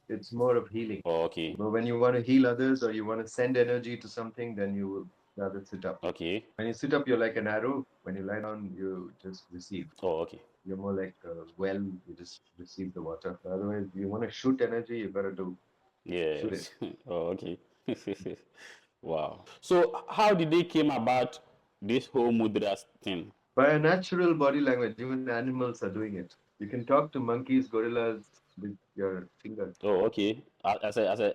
it's more of healing. Oh, okay. But when you want to heal others or you want to send energy to something, then you will rather sit up. Okay. When you sit up, you're like an arrow. When you lie down, you just receive. Oh, okay. You're more like a well, you just receive the water. Otherwise, you want to shoot energy, you got to do shoot it. Yes. Oh, okay. Wow. So how did they came about this whole Mudras thing? By a natural body language, even animals are doing it. You can talk to monkeys, gorillas with your finger. Oh, okay. As a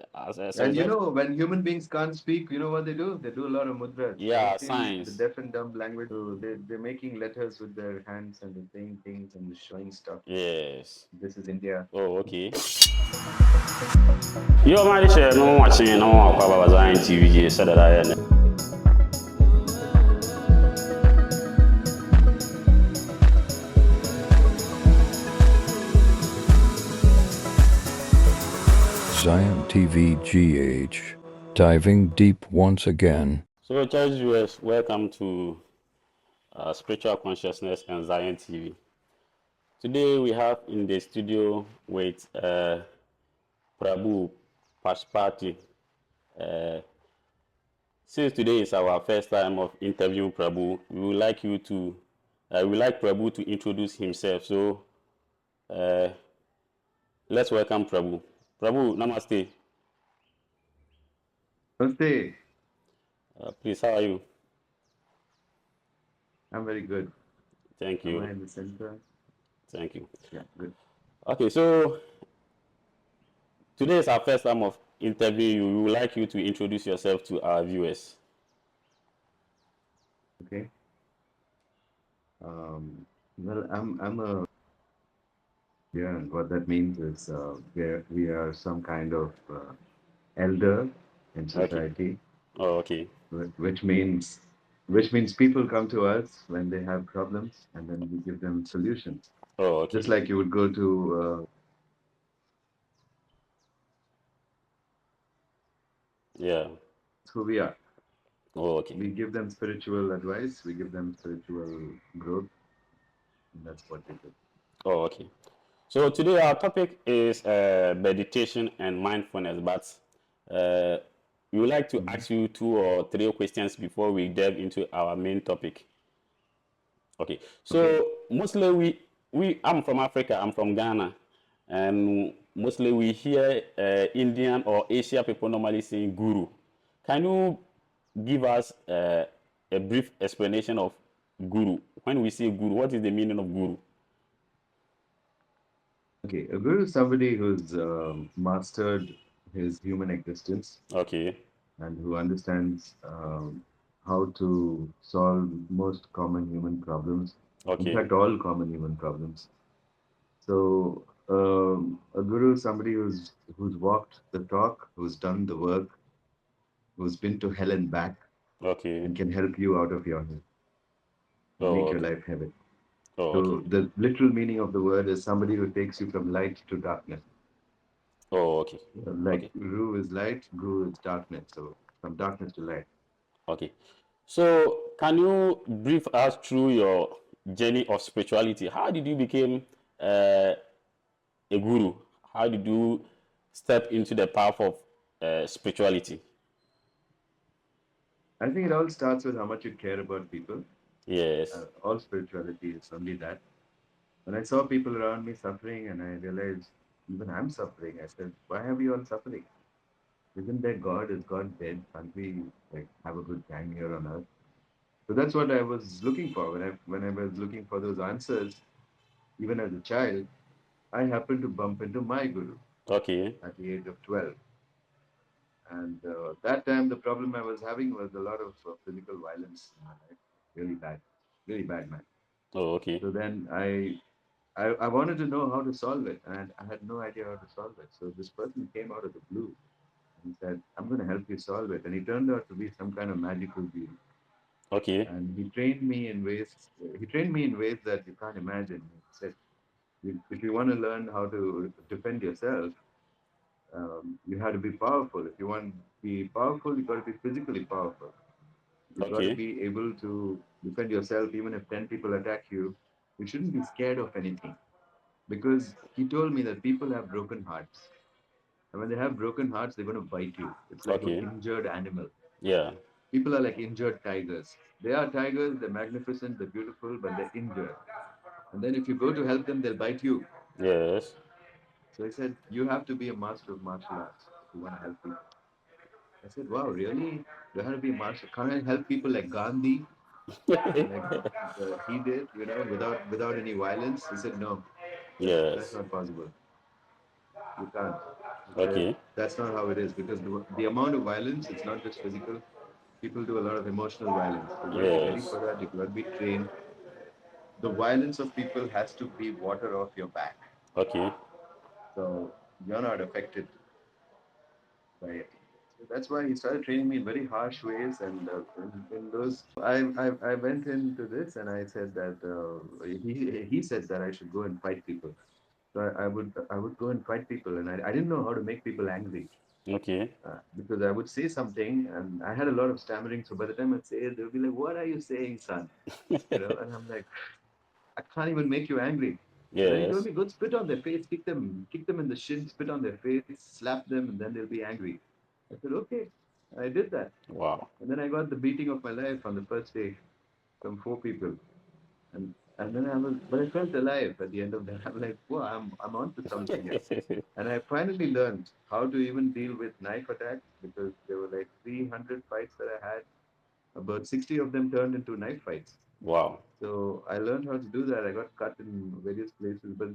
And result, when human beings can't speak, you know what they do? They do a lot of mudras. Have you yeah, seen the science. deaf and dumb language? So they're making letters with their hands and they're saying things and they're showing stuff. Yes. This is India. Oh, okay. Yo, man, share no watching no one about ZionTv. Said that I had. ZionTv GH, diving deep once again. So, church viewers, welcome to Spiritual Consciousness and ZionTv. Today we have in the studio with Prabhu Pashupati. Uh, since today is our first time of interviewing Prabhu, we would like Prabhu to introduce himself. So uh, let's welcome Prabhu. Prabhu, namaste. Namaste. Please, how are you? I'm very good. Thank Am you. I in the center? Thank you. Yeah, good. Okay, so today is our first time of interviewing you. We would like you to introduce yourself to our viewers. Okay. Well, I'm a yeah, and what that means is we are some kind of elder in Okay. society, Oh, okay. which means people come to us when they have problems, and then we give them solutions. Oh, Just okay. like you would go to Yeah. who we are. Oh, okay. We give them spiritual advice. We give them spiritual growth. And that's what we do. Oh, okay. So today our topic is meditation and mindfulness, but we would like to Mhm. ask you two or three questions before we delve into our main topic. Okay. Okay. So mostly we I'm from Africa. I'm from Ghana, and mostly we hear Indian or Asia people normally saying guru. Can you give us a brief explanation of guru? When we say guru, what is the meaning of guru? Okay. A guru is somebody who's mastered his human existence Okay. and who understands how to solve most common human problems. In Okay. fact, all common human problems. So a guru is somebody who's walked the talk, who's done the work, who's been to hell and back, Okay. and can help you out of your hell and Oh, make your okay. life heaven. Oh, okay. So the literal meaning of the word is somebody who takes you from light to darkness. Oh, okay. Like Okay. Ru is light, Guru is darkness. So from darkness to light. Okay. So, can you brief us through your journey of spirituality? How did you become uh, a guru? How did you step into the path of spirituality? I think it all starts with how much you care about people. Yes. All spirituality is only that. When I saw people around me suffering and I realized even I'm suffering, I said, why are we all suffering? Isn't there God? Is God dead? Can't we like have a good time here on earth? So that's what I was looking for. When I was looking for those answers, even as a child, I happened to bump into my guru Okay. at the age of 12. And that time, the problem I was having was a lot of physical violence in my life. Really bad, man. Oh, okay. So then I wanted to know how to solve it, and I had no idea how to solve it. So this person came out of the blue and said, I'm going to help you solve it. And he turned out to be some kind of magical being. Okay. And he trained me in ways that you can't imagine. He said, if you want to learn how to defend yourself, you have to be powerful. If you want to be powerful, you got to be physically powerful. You've got to Okay. be able to defend yourself even if 10 people attack you. You shouldn't be scared of anything because he told me that people have broken hearts. And when they have broken hearts, they're going to bite you. It's like an Okay. injured animal. Yeah. People are like injured tigers. They are tigers, they're magnificent, they're beautiful, but they're injured. And then if you go to help them, they'll bite you. Yes. So he said, you have to be a master of martial arts if you want to help people. I said, wow, really? You have to be a master? Can't I help people like Gandhi, like he did, without any violence? He said, no, that's Yes. not possible. You can't. He said, Okay. that's not how it is because the amount of violence, it's not just physical. People do a lot of emotional violence. You've got to be ready Yes. for that. You've got to be trained. The violence of people has to be water off your back. Okay. So you're not affected by it. So that's why he started training me in very harsh ways. And in those, I went into this and I said that he said that I should go and fight people. So I would go and fight people, and I didn't know how to make people angry. Okay. Because I would say something and I had a lot of stammering. So by the time I'd say it, they'll be like, "What are you saying, son?" And I'm like, "I can't even make you angry." And then he told Yes. me, "Go spit on their face, kick them in the shin, spit on their face, slap them, and then they'll be angry." I said, "Okay." I did that, Wow. and then I got the beating of my life on the first day from four people, and then but I felt alive at the end of that. I'm like, "Wow, I'm onto something here." And I finally learned how to even deal with knife attacks because there were like 300 fights that I had. About 60 of them turned into knife fights. Wow. So I learned how to do that. I got cut in various places, but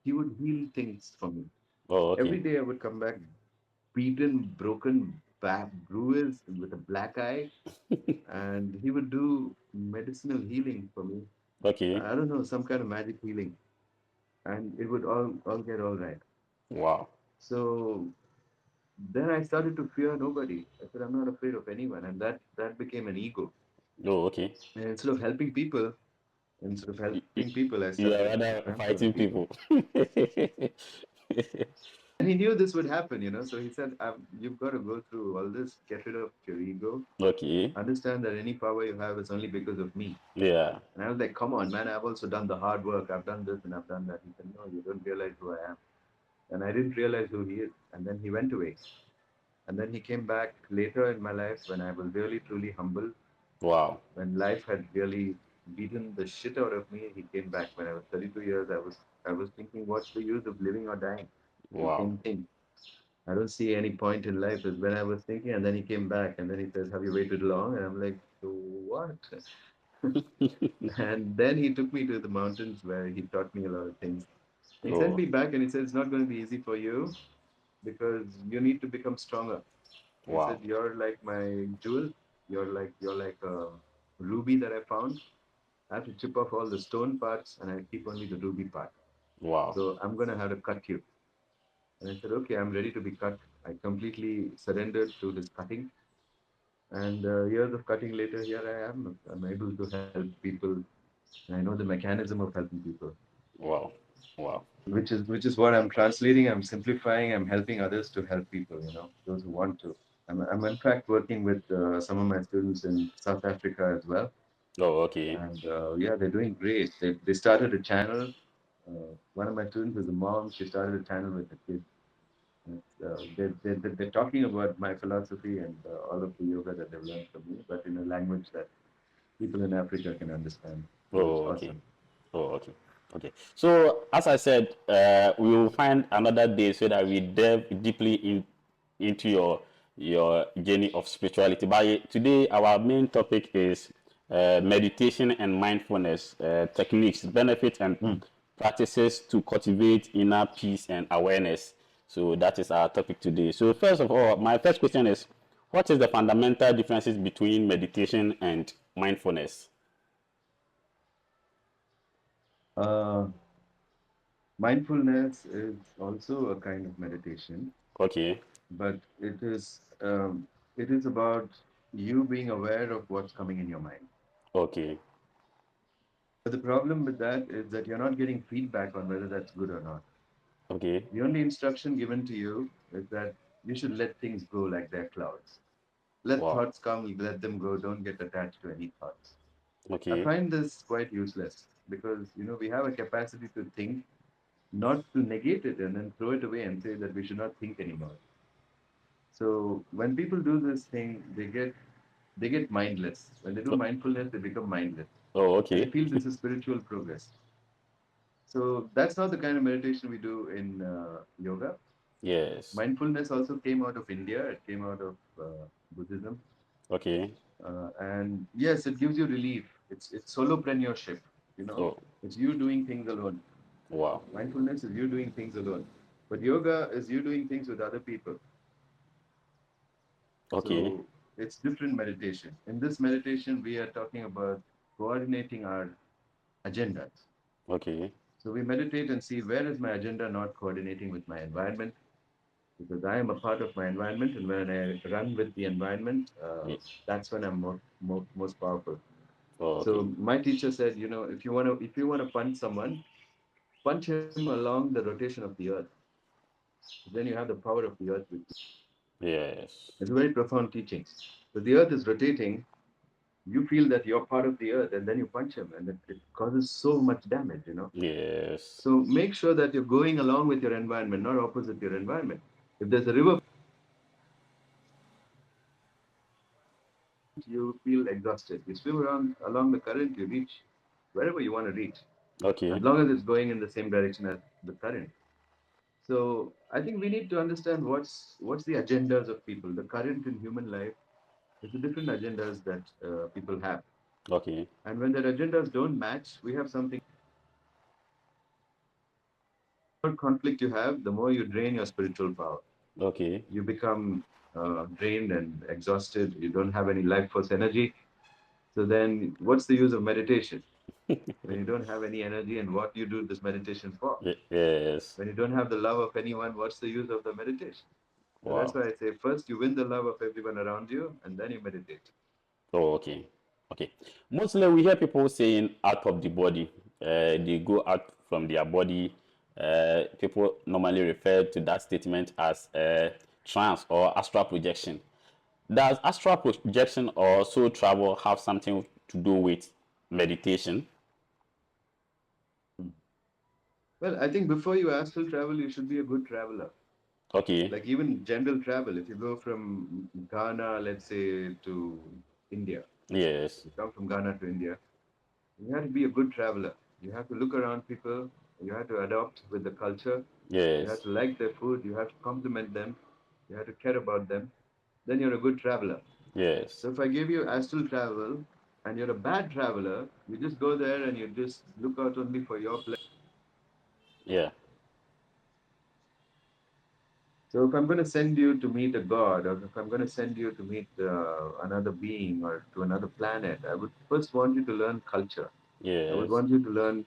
he would heal things for me. Oh, Every okay. day I would come back beaten, broken, back, bruised, with a black eye, and he would do medicinal healing for me. Okay. I don't know, some kind of magic healing, and it would all get all right. Wow. So then I started to fear nobody. I said, I'm not afraid of anyone. And that became an ego. Oh, okay. And instead of You, helping you, people, I you are started rather trampling fighting people. people. And he knew this would happen. So he said, you've got to go through all this, get rid of your ego, Okay. understand that any power you have is only because of me. Yeah. And I was like, come on, man, I've also done the hard work. I've done this and I've done that. He said, no, you don't realize who I am. And I didn't realize who he is. And then he went away. And then he came back later in my life when I was really, truly humble. Wow. When life had really beaten the shit out of me, he came back. When I was 32 years, I was thinking, what's the use of living or dying? The Wow. same thing. I don't see any point in life is when I was thinking, and then he came back and then he says, have you waited long? And I'm like, so what? And then he took me to the mountains where he taught me a lot of things. He sent Oh, me back and he said, it's not going to be easy for you because you need to become stronger. He wow. said, you're like my jewel. You're like a ruby that I found. I have to chip off all the stone parts and I keep only the ruby part. Wow. So I'm going to have to cut you. And I said, okay, I'm ready to be cut. I completely surrendered to his cutting. And years of cutting later, here I am. I'm able to help people. And I know the mechanism of helping people, Wow. Wow. which is what I'm translating. I'm simplifying. I'm helping others to help people. Those who want to. I'm in fact working with some of my students in South Africa as well. Oh, okay. And yeah, they're doing great. They started a channel. One of my students is a mom. She started a channel with the kids. They're talking about my philosophy and all of the yoga that they've learned from me, but in a language that people in Africa can understand. So it's Oh, okay. awesome. Oh, okay. Okay. So, as I said, we will find another day so that we delve deeply into your journey of spirituality. But today, our main topic is meditation and mindfulness techniques, benefits, and Hmm. practices to cultivate inner peace and awareness. So that is our topic today. So first of all, my first question is, what is the fundamental differences between meditation and mindfulness? Uh, Mindfulness is also a kind of meditation, Okay. but it is about you being aware of what's coming in your mind. Okay. But the problem with that is that you're not getting feedback on whether that's good or not. Okay. The only instruction given to you is that you should let things go like they're clouds. Let Wow. thoughts come, let them go, don't get attached to any thoughts. I Okay. find this quite useless because we have a capacity to think, not to negate it and then throw it away and say that we should not think anymore. So when people do this thing, they get mindless. When they do O- mindfulness, they become mindless, Oh, and they okay. feel this is spiritual progress. So that's not the kind of meditation we do in yoga. Yes. Mindfulness also came out of India. It came out of Buddhism, Okay. and yes, it gives you relief. It's solopreneurship. Oh, It's you doing things alone. wow. Mindfulness is you doing things alone, but yoga is you doing things with other people. Okay. So it's different meditation. In this meditation, we are talking about coordinating our agendas. Okay. So we meditate and see where is my agenda not coordinating with my environment, because I am a part of my environment, and when I run with the environment, Yes. that's when I'm most powerful. Oh, okay. So my teacher said, if you want to punch someone, punch him along the rotation of the earth. Then you have the power of the earth with you. Yes. It's a very profound teaching. So the earth is rotating. You feel that you're part of the earth, and then you punch him, and it causes so much damage. Yes. So make sure that you're going along with your environment, not opposite your environment. If there's a river, you feel exhausted. You swim around along the current, you reach wherever you want to reach, as Okay. long as it's going in the same direction as the current. So I think we need to understand what's the agendas of people. The current in human life is the different agendas that people have, Okay. and when their agendas don't match, we have something. The more conflict you have, the more you drain your spiritual power. Okay. You become drained and exhausted. You don't have any life force energy. So then, what's the use of meditation when you don't have any energy? And what you do this meditation for? Yes. When you don't have the love of anyone, what's the use of the meditation? So that's Wow. why I say first you win the love of everyone around you, and then you meditate. Oh, okay. Okay. Mostly we hear people saying out of the body. They go out from their body. People normally refer to that statement as trance or astral projection. Does astral projection or soul travel have something to do with meditation? Well, I think before you astral travel, you should be a good traveler. Okay. Like even general travel, if you go from Ghana, let's say, to India, Yes. you come from Ghana to India, you have to be a good traveler. You have to look around people. You have to adopt with the culture. You have Yes. to like their food. You have to compliment them. You have to care about them. Then you're a good traveler. Yes. So if I give you astral travel and you're a bad traveler, you just go there and you just look out only for your pleasure. Yeah. So if I'm going to send you to meet a god, or if I'm going to send you to meet another being or to another planet, I would first want you to learn culture. I would Yes. want you to learn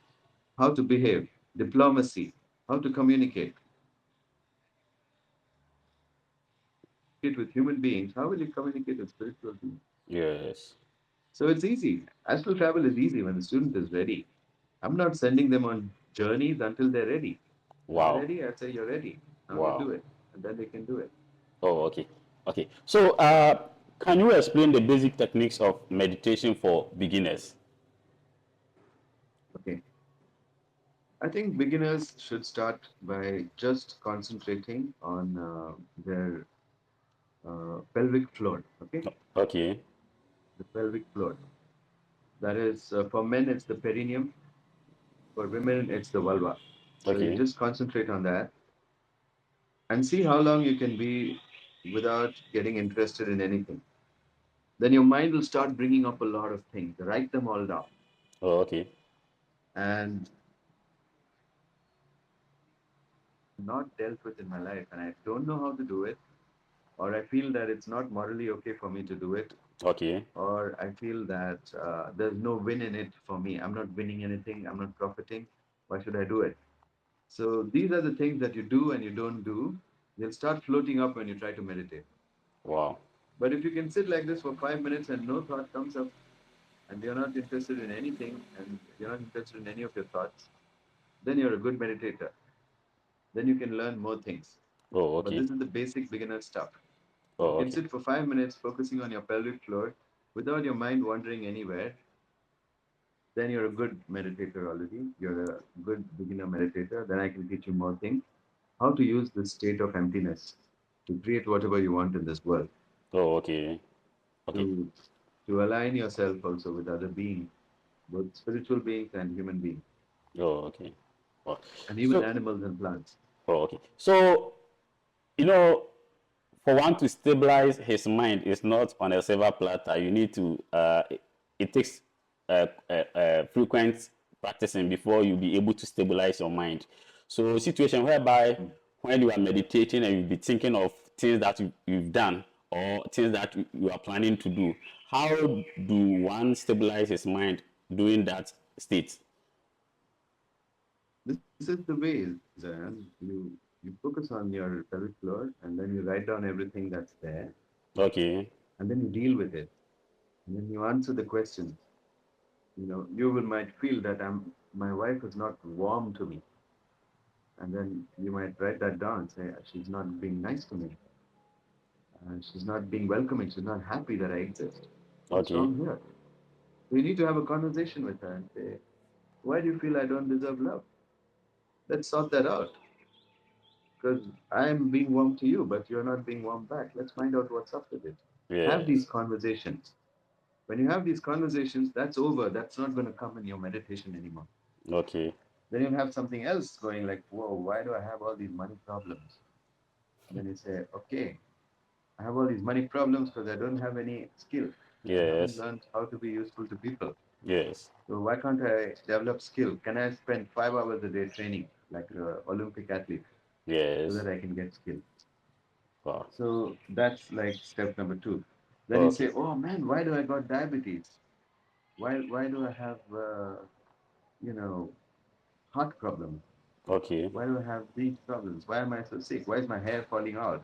how to behave, diplomacy, how to communicate with human beings. How will you communicate with spiritual beings? Yes. So it's easy. Astral travel is easy when the student is ready. I'm not sending them on journeys until they're ready. When they're Wow. ready, I say, you're ready. Now you Wow. do it. And then they can do it. Oh, okay. Okay. So, can you explain the basic techniques of meditation for beginners? Okay. I think beginners should start by just concentrating on their pelvic floor. Okay. Okay. The pelvic floor. That is, for men, it's the perineum. For women, it's the vulva. So you Okay. just concentrate on that and see how long you can be without getting interested in anything. Then your mind will start bringing up a lot of things. Write them all down. Oh, okay. And not dealt with in my life, and I don't know how to do it, or I feel that it's not morally okay for me to do it, Okay. or I feel that there's no win in it for me. I'm not winning anything. I'm not profiting. Why should I do it? So these are the things that you do and you don't do. They'll start floating up when you try to meditate. Wow. But if you can sit like this for 5 minutes and no thought comes up, and you're not interested in anything, and you're not interested in any of your thoughts, then you're a good meditator. Then you can learn more things. Oh, But okay. this is the basic beginner stuff. If you Oh, can okay. sit for 5 minutes focusing on your pelvic floor without your mind wandering anywhere, then you're a good meditator already. You're a good beginner meditator. Then I can teach you more things. How to use this state of emptiness. to create whatever you want in this world, Oh, okay. Okay. to to align yourself also with other beings, both spiritual beings and human beings, Oh, okay. Oh. and even So, animals and plants. oh, okay. So, you know, for one to stabilize his mind is not on a silver platter. You need to, it takes frequent practicing before you be able to stabilize your mind. So, situation whereby when you are meditating and you be thinking of things that you've done or things that you are planning to do, how do one stabilize his mind during that state? This is the way, Zayan. You focus on your pelvic floor, and then you write down everything that's there, Okay, and then you deal with it, and then you answer the questions. You will might feel that my wife is not warm to me, and then you might write that down and say she's not being nice to me, she's not being welcoming, she's not happy that I exist. What's okay, wrong here? We need to have a conversation with her and say, why do you feel I don't deserve love? Let's sort that out. Because I'm being warm to you, but you're not being warm back. Let's find out what's up with it. Have these yes, conversations. When you have these conversations, that's over. That's not going to come in your meditation anymore. okay, Then you'll have something else going like, whoa, why do I have all these money problems? And then you say, okay, I have all these money problems because I don't have any skill. I haven't yes, learned how to be useful to people. yes, So why can't I develop skill? Can I spend 5 hours a day training like an Olympic athlete so yes. that I can get skill? Wow. So that's like step number two. Then you Okay, say, oh man, why do I got diabetes? Why do I have you know heart problems? okay, Why do I have these problems? Why am I so sick? Why is my hair falling out?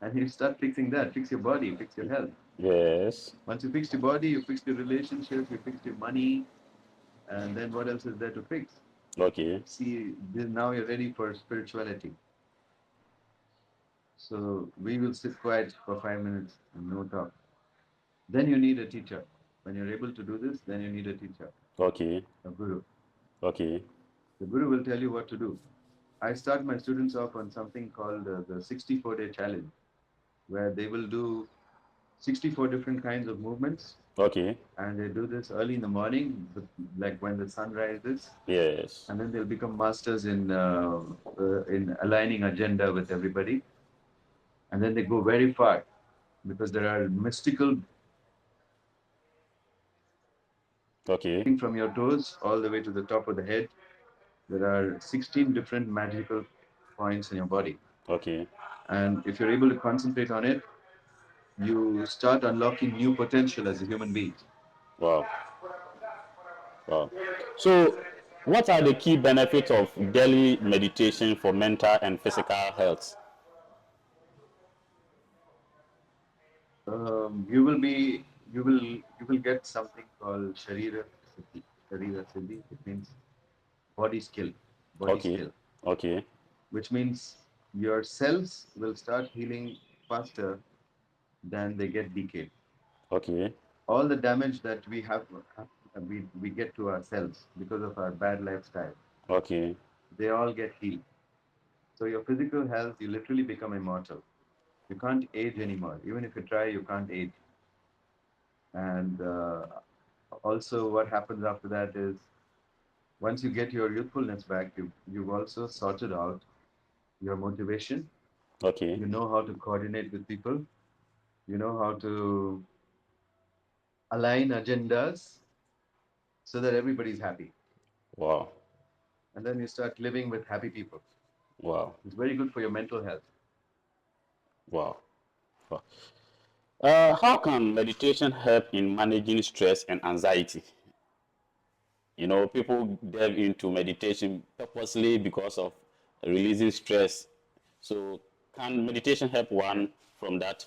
And you start fixing that. Fix your body, fix your health. yes, Once you fix your body, you fix your relationship, you fix your money, and then what else is there to fix? okay, See, now you're ready for spirituality. So we will sit quiet for 5 minutes and no talk. Then you need a teacher. When you're able to do this, then you need a teacher, okay, a guru. okay, The guru will tell you what to do. I start my students off on something called the 64-day challenge, where they will do 64 different kinds of movements, okay, and they do this early in the morning, like when the sun rises, yes, and then they'll become masters in aligning agenda with everybody, and then they go very far because there are mystical okay, from your toes all the way to the top of the head. There are 16 different magical points in your body. okay, And if you're able to concentrate on it, you start unlocking new potential as a human being. wow, wow. So, what are the key benefits of daily meditation for mental and physical health? You will be you will get something called Sharira Siddhi. Sharira Siddhi, it means body skill, body Okay, skill, okay, which means your cells will start healing faster than they get decayed. okay, All the damage that we get to our cells because of our bad lifestyle, okay, they all get healed. So your physical health, you literally become immortal. You can't age anymore. Even if you try, you can't age. And also, what happens after that is once you get your youthfulness back, you've also sorted out your motivation. okay, You know how to coordinate with people. You know how to align agendas so that everybody's happy. wow, And then you start living with happy people. wow, It's very good for your mental health. wow, wow. How can meditation help in managing stress and anxiety? You know, people delve into meditation purposely because of releasing stress. So, can meditation help Yeah. one from that?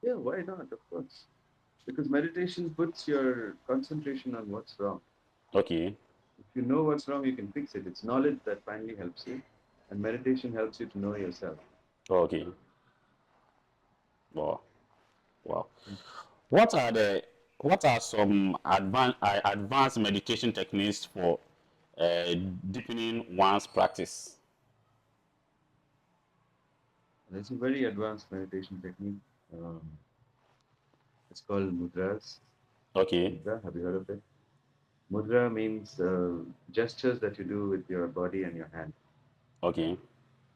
Yeah, why not? Of course. Because meditation puts your concentration on what's wrong. Okay, If you know what's wrong, you can fix it. It's knowledge that finally helps you. And meditation helps you to know yourself. okay, wow, wow. What are the what are some advanced meditation techniques for uh, deepening one's practice? It's a very advanced meditation technique. Um, it's called Mudras. Okay. Mudra, have you heard of it? Mudra means gestures that you do with your body and your hand. Okay.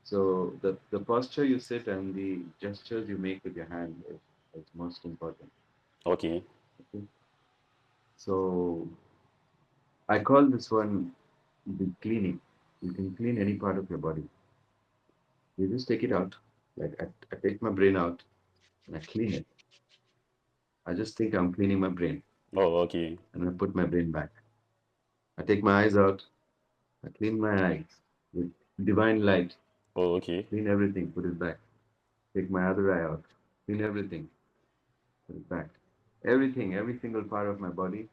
So the posture you sit and the gestures you make with your hand is most important. Okay. Okay? So I call this one the cleaning. You can clean any part of your body. You just take it out. Like I take my brain out and I clean it. I just think I'm cleaning my brain Oh, okay. and I put my brain back. I take my eyes out. I clean my eyes with divine light. Oh, okay. Clean everything. Put it back. Take my other eye out. Clean everything. Put it back. Everything, every single part of my body,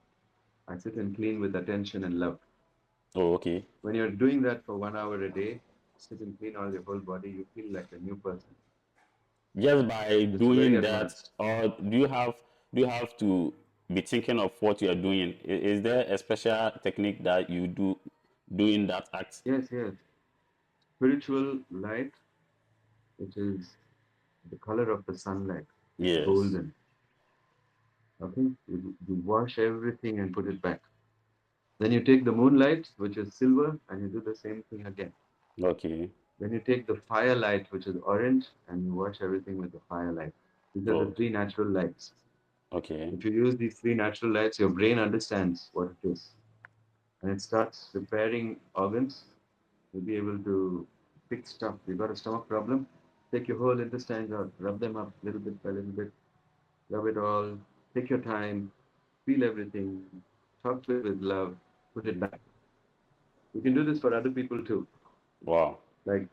I sit and clean with attention and love. Oh, okay. When you're doing that for 1 hour a day, sit and clean all your whole body, you feel like a new person. Just by It's very doing that, advanced. or do you have to be thinking of what you are doing? Is there a special technique that you do doing that act? Yes, yes. Spiritual light, which is the color of the sunlight. It's Yes. golden. Okay? You wash everything and put it back. Then you take the moonlight, which is silver, and you do the same thing again. Okay. Then you take the firelight, which is orange, and you wash everything with the firelight. These are the Oh, three natural lights. okay. If you use these three natural lights, your brain understands what it is. And it starts repairing organs. You'll be able to fix stuff. You got a stomach problem? Take your whole intestines out, rub them up little bit by little bit, rub it all, take your time, feel everything, talk to it with love, put it back. You can do this for other people too. Wow. Like,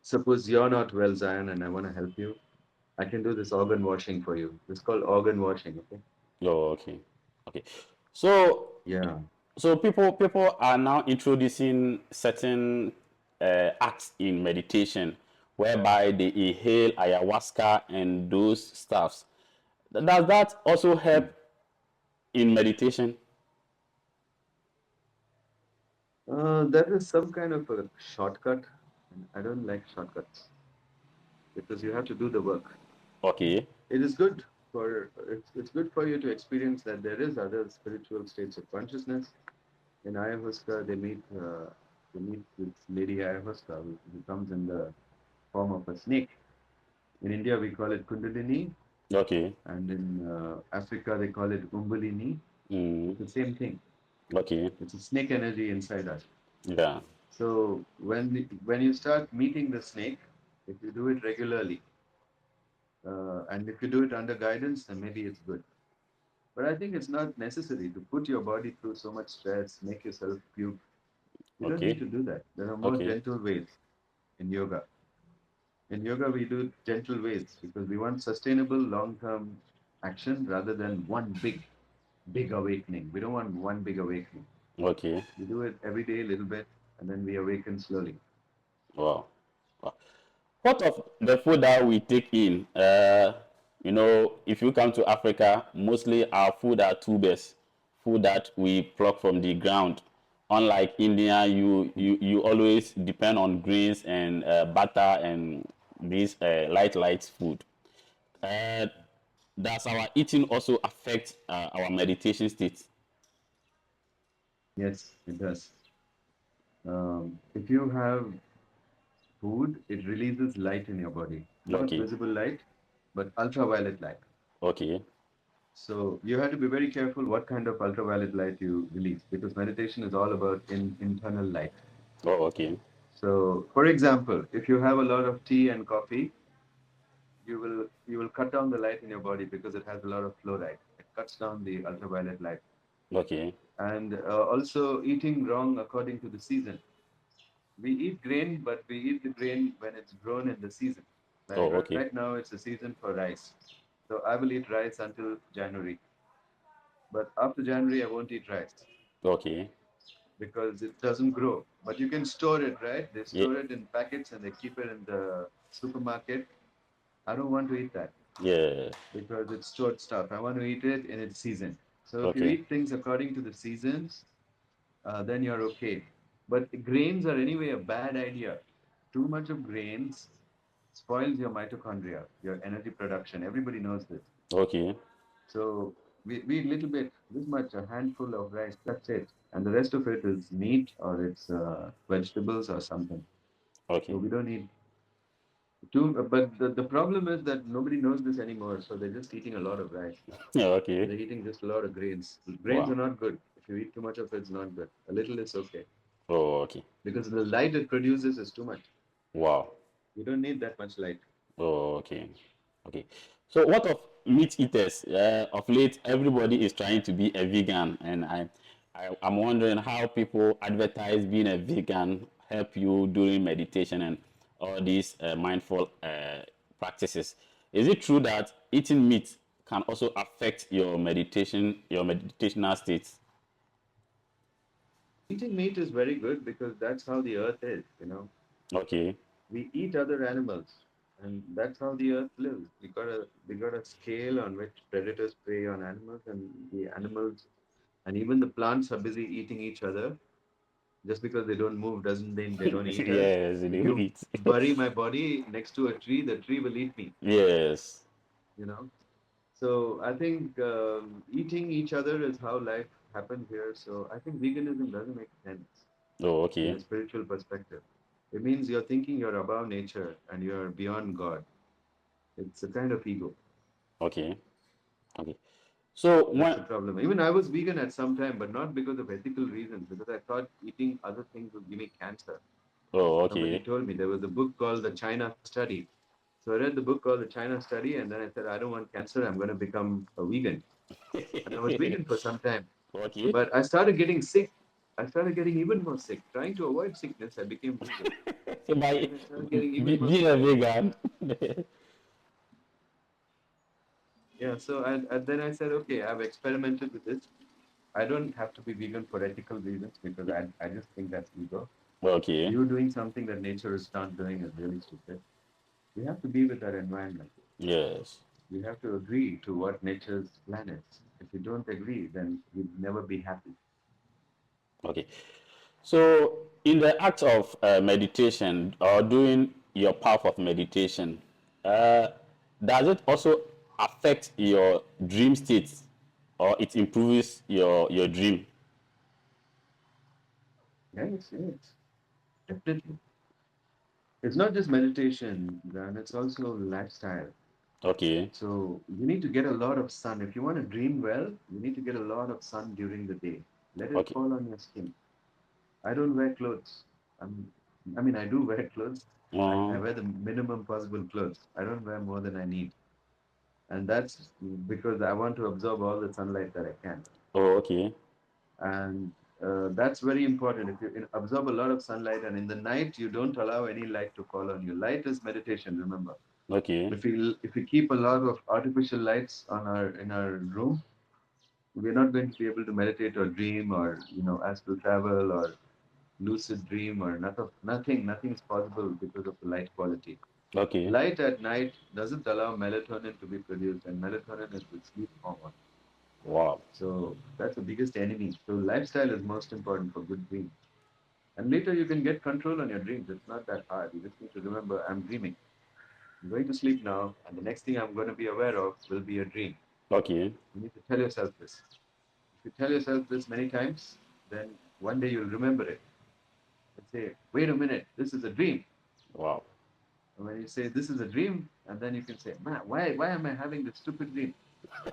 suppose you're not well, Zion, and I want to help you. I can do this organ washing for you. It's called organ washing, okay? Oh, okay. Okay. So Yeah. so people are now introducing certain acts in meditation whereby they inhale ayahuasca and those stuffs. Does that also help Hmm. in meditation? That is some kind of a shortcut. And I don't like shortcuts because you have to do the work. Okay. It is good it's good for you to experience that there is other spiritual states of consciousness. In ayahuasca, they meet with Lady Ayahuasca, who comes in the form of a snake. In India, we call it Kundalini, Okay. and in Africa, they call it Umbulini. Mm, It's the same thing. okay. It's a snake energy inside us. Yeah. So when you start meeting the snake, if you do it regularly, and if you do it under guidance, then maybe it's good. But I think it's not necessary to put your body through so much stress, make yourself puke. You don't need Okay. to do that. There are more Okay. gentle ways in yoga. In yoga, we do gentle ways because we want sustainable long-term action rather than one big awakening. We don't want one big awakening. Okay. We do it every day a little bit, and then we awaken slowly. Wow. Wow. What of the food that we take in? If you come to Africa, mostly our food are tubers, food that we pluck from the ground. Unlike India, you always depend on grains and butter and these light food. Uh, does our eating also affect our meditation state? Yes, it does. If you have food, it releases light in your body. Not Okay. visible light, but ultraviolet light. Okay. So you have to be very careful what kind of ultraviolet light you release because meditation is all about internal light. Oh, okay. So, for example, if you have a lot of tea and coffee, you will cut down the light in your body because it has a lot of fluoride. It cuts down the ultraviolet light. Okay. And also eating wrong according to the season. We eat grain, but we eat the grain when it's grown in the season. Like Oh, okay. right now, it's the season for rice. So I will eat rice until January. But after January, I won't eat rice Okay. because it doesn't grow. But you can store it, right? They Yeah. store it in packets and they keep it in the supermarket. I don't want to eat that Yeah. because it's stored stuff. I want to eat it in its season. So if you Okay. eat things according to the seasons, then you're okay. But grains are anyway a bad idea. Too much of grains spoils your mitochondria, your energy production. Everybody knows this. Okay. So we eat little bit, this much, a handful of rice, that's it. And the rest of it is meat or it's vegetables or something. So Okay. we don't need too, but the problem is that nobody knows this anymore. So they're just eating a lot of rice. Yeah, okay. They're eating just a lot of grains. Grains are Wow. not good. If you eat too much of it, it's not good. A little is okay Oh, okay. because the light it produces is too much. Wow. You don't need that much light. Oh, okay. Okay. So, what of meat eaters? Of late, everybody is trying to be a vegan, and I'm wondering how people advertise being a vegan help you during meditation and all these mindful practices. Is it true that eating meat can also affect your meditational states? Eating meat is very good because that's how the earth is, Okay. We eat other animals, and that's how the earth lives. We got a scale on which predators prey on animals, and the animals and even the plants are busy eating each other. Just because they don't move doesn't mean they don't eat us. Yes, they If will you eat. bury my body next to a tree, the tree will eat me. Yes. You know. So I think eating each other is how life happens here. So I think veganism doesn't make sense Oh, in okay. a spiritual perspective. It means you're thinking you're above nature and you're beyond God. It's a kind of ego. Okay. Okay. So That's when the problem. Even I was vegan at some time, but not because of ethical reasons, because I thought eating other things would give me cancer. oh, Somebody okay. told me there was a book called The China Study. So I read the book called The China Study, and then I said, I don't want cancer. I'm going to become a vegan. And I was vegan for some time. Okay. But I started getting sick. I started getting even more sick. Trying to avoid sickness, I became vegan. So by Then I started getting even more being sick. a vegan. Yeah, so and then I said, okay, I've experimented with this. I don't have to be vegan for ethical reasons because I just think that's ego. Okay. You doing something that nature is not doing is really stupid. We have to be with our environment. Yes. We have to agree to what nature's plan is. If you don't agree, then you'll never be happy. Okay. So in the act of meditation or doing your path of meditation, uh, does it also affect your dream states or it improves your dream? Yes, yes, definitely. It's not just meditation, then it's also lifestyle. Okay. So you need to get a lot of sun. If you want to dream well, you need to get a lot of sun during the day. Let it Okay. fall on your skin. I don't wear clothes. I'm, I mean, I do wear clothes. I Uh, wear the minimum possible clothes. I don't wear more than I need. And that's because I want to absorb all the sunlight that I can. oh, okay. And that's very important. If you absorb a lot of sunlight and in the night you don't allow any light to fall on you, light is meditation, remember. Okay. If we keep a lot of artificial lights on our in our room, we're not going to be able to meditate or dream or astral travel or lucid dream or nothing is possible because of the light quality. Okay. Light at night doesn't allow melatonin to be produced, and melatonin is the sleep hormone. Wow. So that's the biggest enemy. So lifestyle is most important for good dreams. And later you can get control on your dreams. It's not that hard. You just need to remember, I'm dreaming. I'm going to sleep now, and the next thing I'm going to be aware of will be a dream. Okay. You need to tell yourself this. If you tell yourself this many times, then one day you'll remember it and say, wait a minute, this is a dream. Wow. And when you say this is a dream, and then you can say, man, why am I having this stupid dream?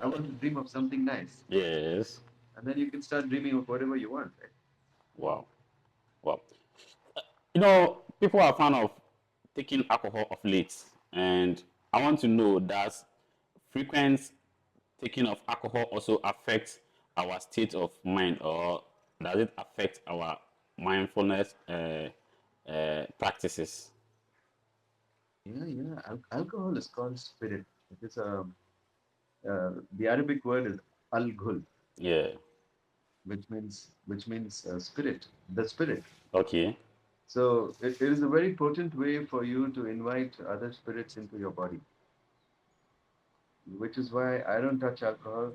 I want to dream of something nice. Yes. And then you can start dreaming of whatever you want, right? Wow. Wow. People are fan of taking alcohol of late, and I want to know does frequent taking of alcohol also affect our state of mind, or does it affect our mindfulness practices? Yeah, yeah. Alcohol is called spirit. It is the Arabic word is al-ghul, Yeah. which means spirit, the spirit. Okay. So it is a very potent way for you to invite other spirits into your body, which is why I don't touch alcohol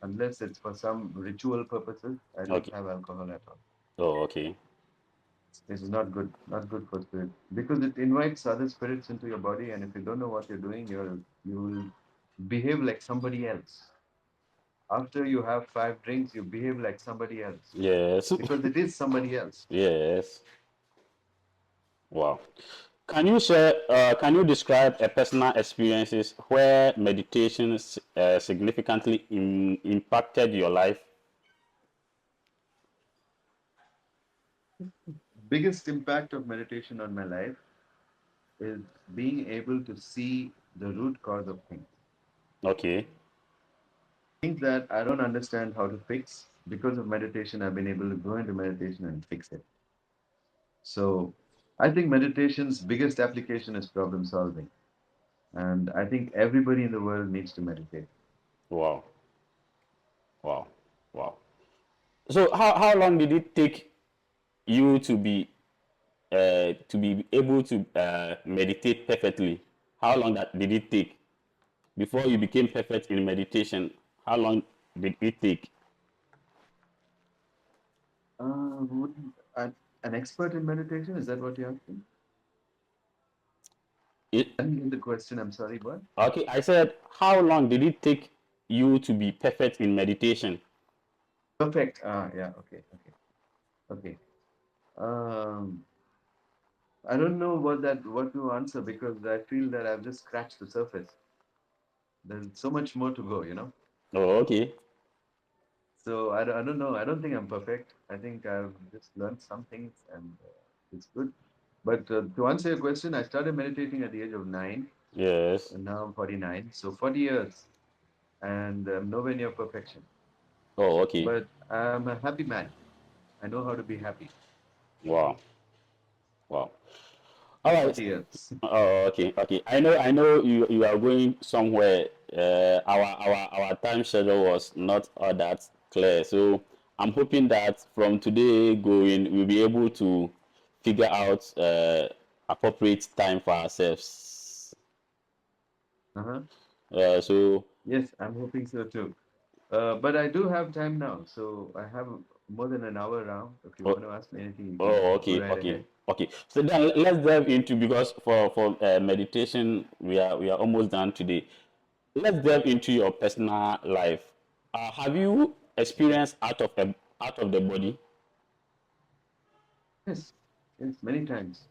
unless it's for some ritual purposes. I don't Okay. have alcohol at all. Oh, okay. This is not good for spirit because it invites other spirits into your body, and if you don't know what you're doing, you will behave like somebody else. After you have 5 drinks, you behave like somebody else Yes. because it is somebody else. Yes. Wow. Can you describe a personal experiences where meditation significantly impacted your life? Biggest impact of meditation on my life is being able to see the root cause of things. Okay. Things that I don't understand how to fix. Because of meditation, I've been able to go into meditation and fix it. So I think meditation's biggest application is problem solving. And I think everybody in the world needs to meditate. Wow. Wow. Wow. So how long did it take you to be able to meditate perfectly? How long that did it take before you became perfect in meditation? How long did it take? Would an expert in meditation, is that what you're asking? It, I didn't get the question, I'm sorry, what? okay, I said, how long did it take you to be perfect in meditation? Perfect. Yeah, okay, okay, okay. Um, I don't know what to answer because I feel that I've just scratched the surface. There's so much more to go, you know? Oh, okay. So I don't know. I don't think I'm perfect. I think I've just learned some things and it's good. But to answer your question, I started meditating at the age of 9 Yes. and now I'm 49. So 40 years and I'm nowhere near perfection. Oh, okay. But I'm a happy man. I know how to be happy Wow. Wow. All for right. 40 years. Oh, okay, okay. I know you are going somewhere. Our time schedule was not all that clear, so I'm hoping that from today going, we'll be able to figure out appropriate time for ourselves. Uh-huh. So, Yes, I'm hoping so too. But I do have time now. So I have more than an hour now. If you oh, want to ask me anything, you can oh, go okay, right okay, ahead. okay. So then let's delve into, because for meditation we are almost done today. Let's delve into your personal life. Have you experienced out of the body? Yes, yes, many times.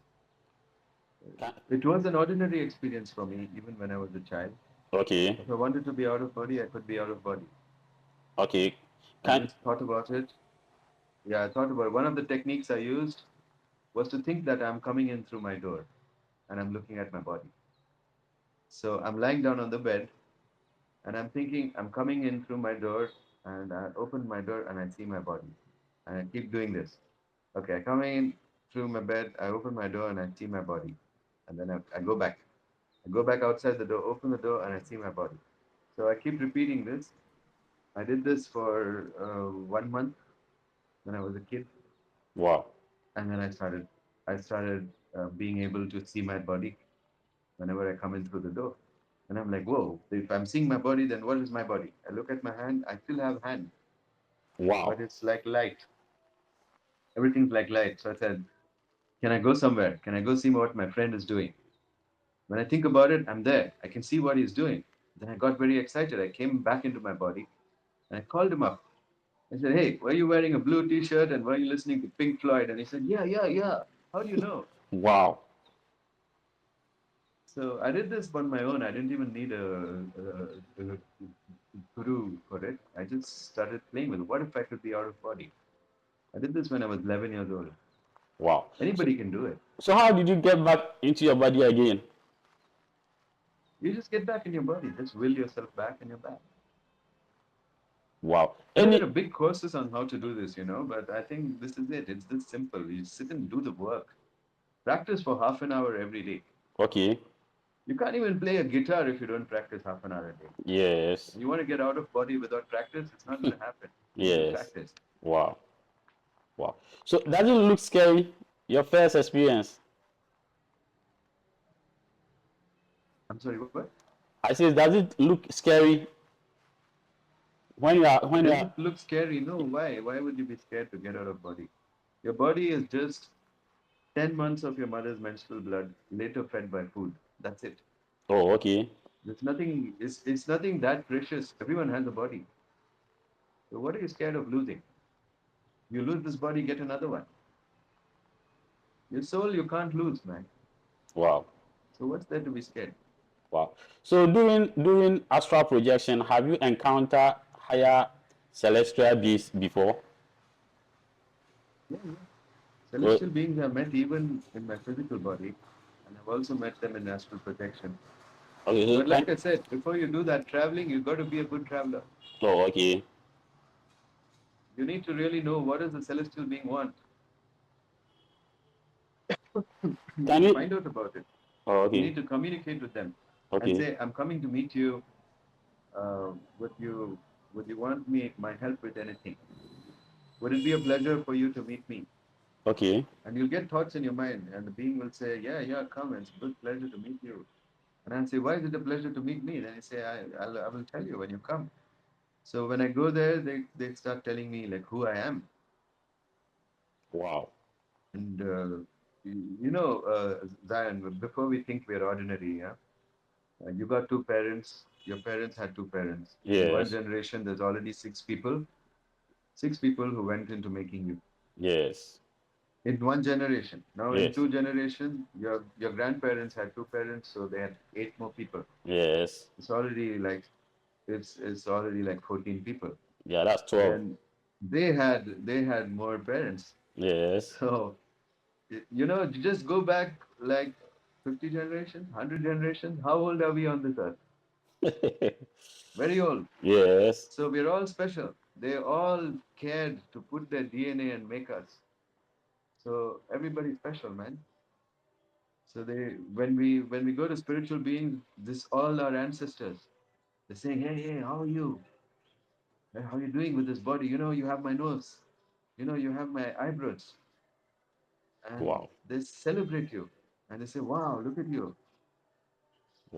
Ca- It was an ordinary experience for me, even when I was a child. Okay, If I wanted to be out of body, I could be out of body. okay. I Can just thought about it. Yeah, I thought about it. One of the techniques I used was to think that I'm coming in through my door and I'm looking at my body. So I'm lying down on the bed and I'm thinking I'm coming in through my door and I open my door and I see my body. And I keep doing this. Okay, I come in through my bed, I open my door and I see my body. And then I go back. I go back outside the door, open the door, and I see my body. So I keep repeating this. I did this for 1 month when I was a kid, wow, and then I started being able to see my body whenever I come in through the door. And I'm like, whoa! If I'm seeing my body, then what is my body? I look at my hand. I still have hand, wow, but it's like light. Everything's like light. So I said, can I go somewhere? Can I go see what my friend is doing? When I think about it, I'm there. I can see what he's doing. Then I got very excited. I came back into my body and I called him up. I said, hey, were you wearing a blue t shirt and were you listening to Pink Floyd? And he said, yeah, yeah, yeah. How do you know? wow, So I did this on my own. I didn't even need a guru for it. I just started playing with it. What if I could be out of body? I did this when I was 11 years old. wow. So, Anybody can do it. so how did you get back into your body again? You just get back in your body. Just will yourself back and you're back. Wow. I know there are Any big courses on how to do this, but I think this is it. It's this simple. You sit and do the work. Practice for half an hour every day. okay? You can't even play a guitar if you don't practice half an hour a day. Yes, You want to get out of body without practice, it's not going to happen. You need to yes. practice. Wow, wow. So does it look scary? Your first experience? I'm sorry, what? I says, does it look scary when you Does are? it look scary? No, why? Why would you be scared to get out of body? Your body is just 10 months of your mother's menstrual blood, later fed by food. That's it. Oh, okay. There's nothing, it's nothing that precious. Everyone has a body. So what are you scared of losing? You lose this body, get another one. Your soul you can't lose, man. Wow. So what's there to be scared? Wow. So during astral projection, have you encountered higher celestial beings before? Yeah, yeah. Oh, Celestial beings I've met even in my physical body, and I've also met them in astral projection. okay. So But like I said, before you do that traveling, you've got to be a good traveler. oh, okay. You need to really know what does the celestial being want. You need Can to you? find out about it. Oh, You okay. need to communicate with them and Okay. say, "I'm coming to meet you. Would you want me my help with anything? Would it be a pleasure for you to meet me?" Okay. And you'll get thoughts in your mind, and the being will say, "Yeah, yeah, come. It's a good pleasure to meet you." And I'll say, "Why is it a pleasure to meet me?" Then I say, I will tell you when you come." So when I go there, they start telling me like who I am. Wow. And Zion, before we think we're ordinary, yeah, you got two parents. Your parents had two parents. In one Yes. generation, there's already six people who went into making you. Yes. In one generation. Now, in Yes. two generations, your grandparents had two parents, so they had eight more people. Yes. It's already like it's already like 14 people. Yeah, that's 12. Then they had more parents. Yes. So you just go back like 50 generations, 100 generations. How old are we on this earth? Very old. Yes. So we're all special. They all cared to put their DNA and make us. So everybody's special, man. So when we go to spiritual beings, this all our ancestors. They're saying, "Hey, hey, how are you? Hey, how are you doing with this body? You have my nose. You have my eyebrows." And Wow. they celebrate you. And they say, "Wow, look at you."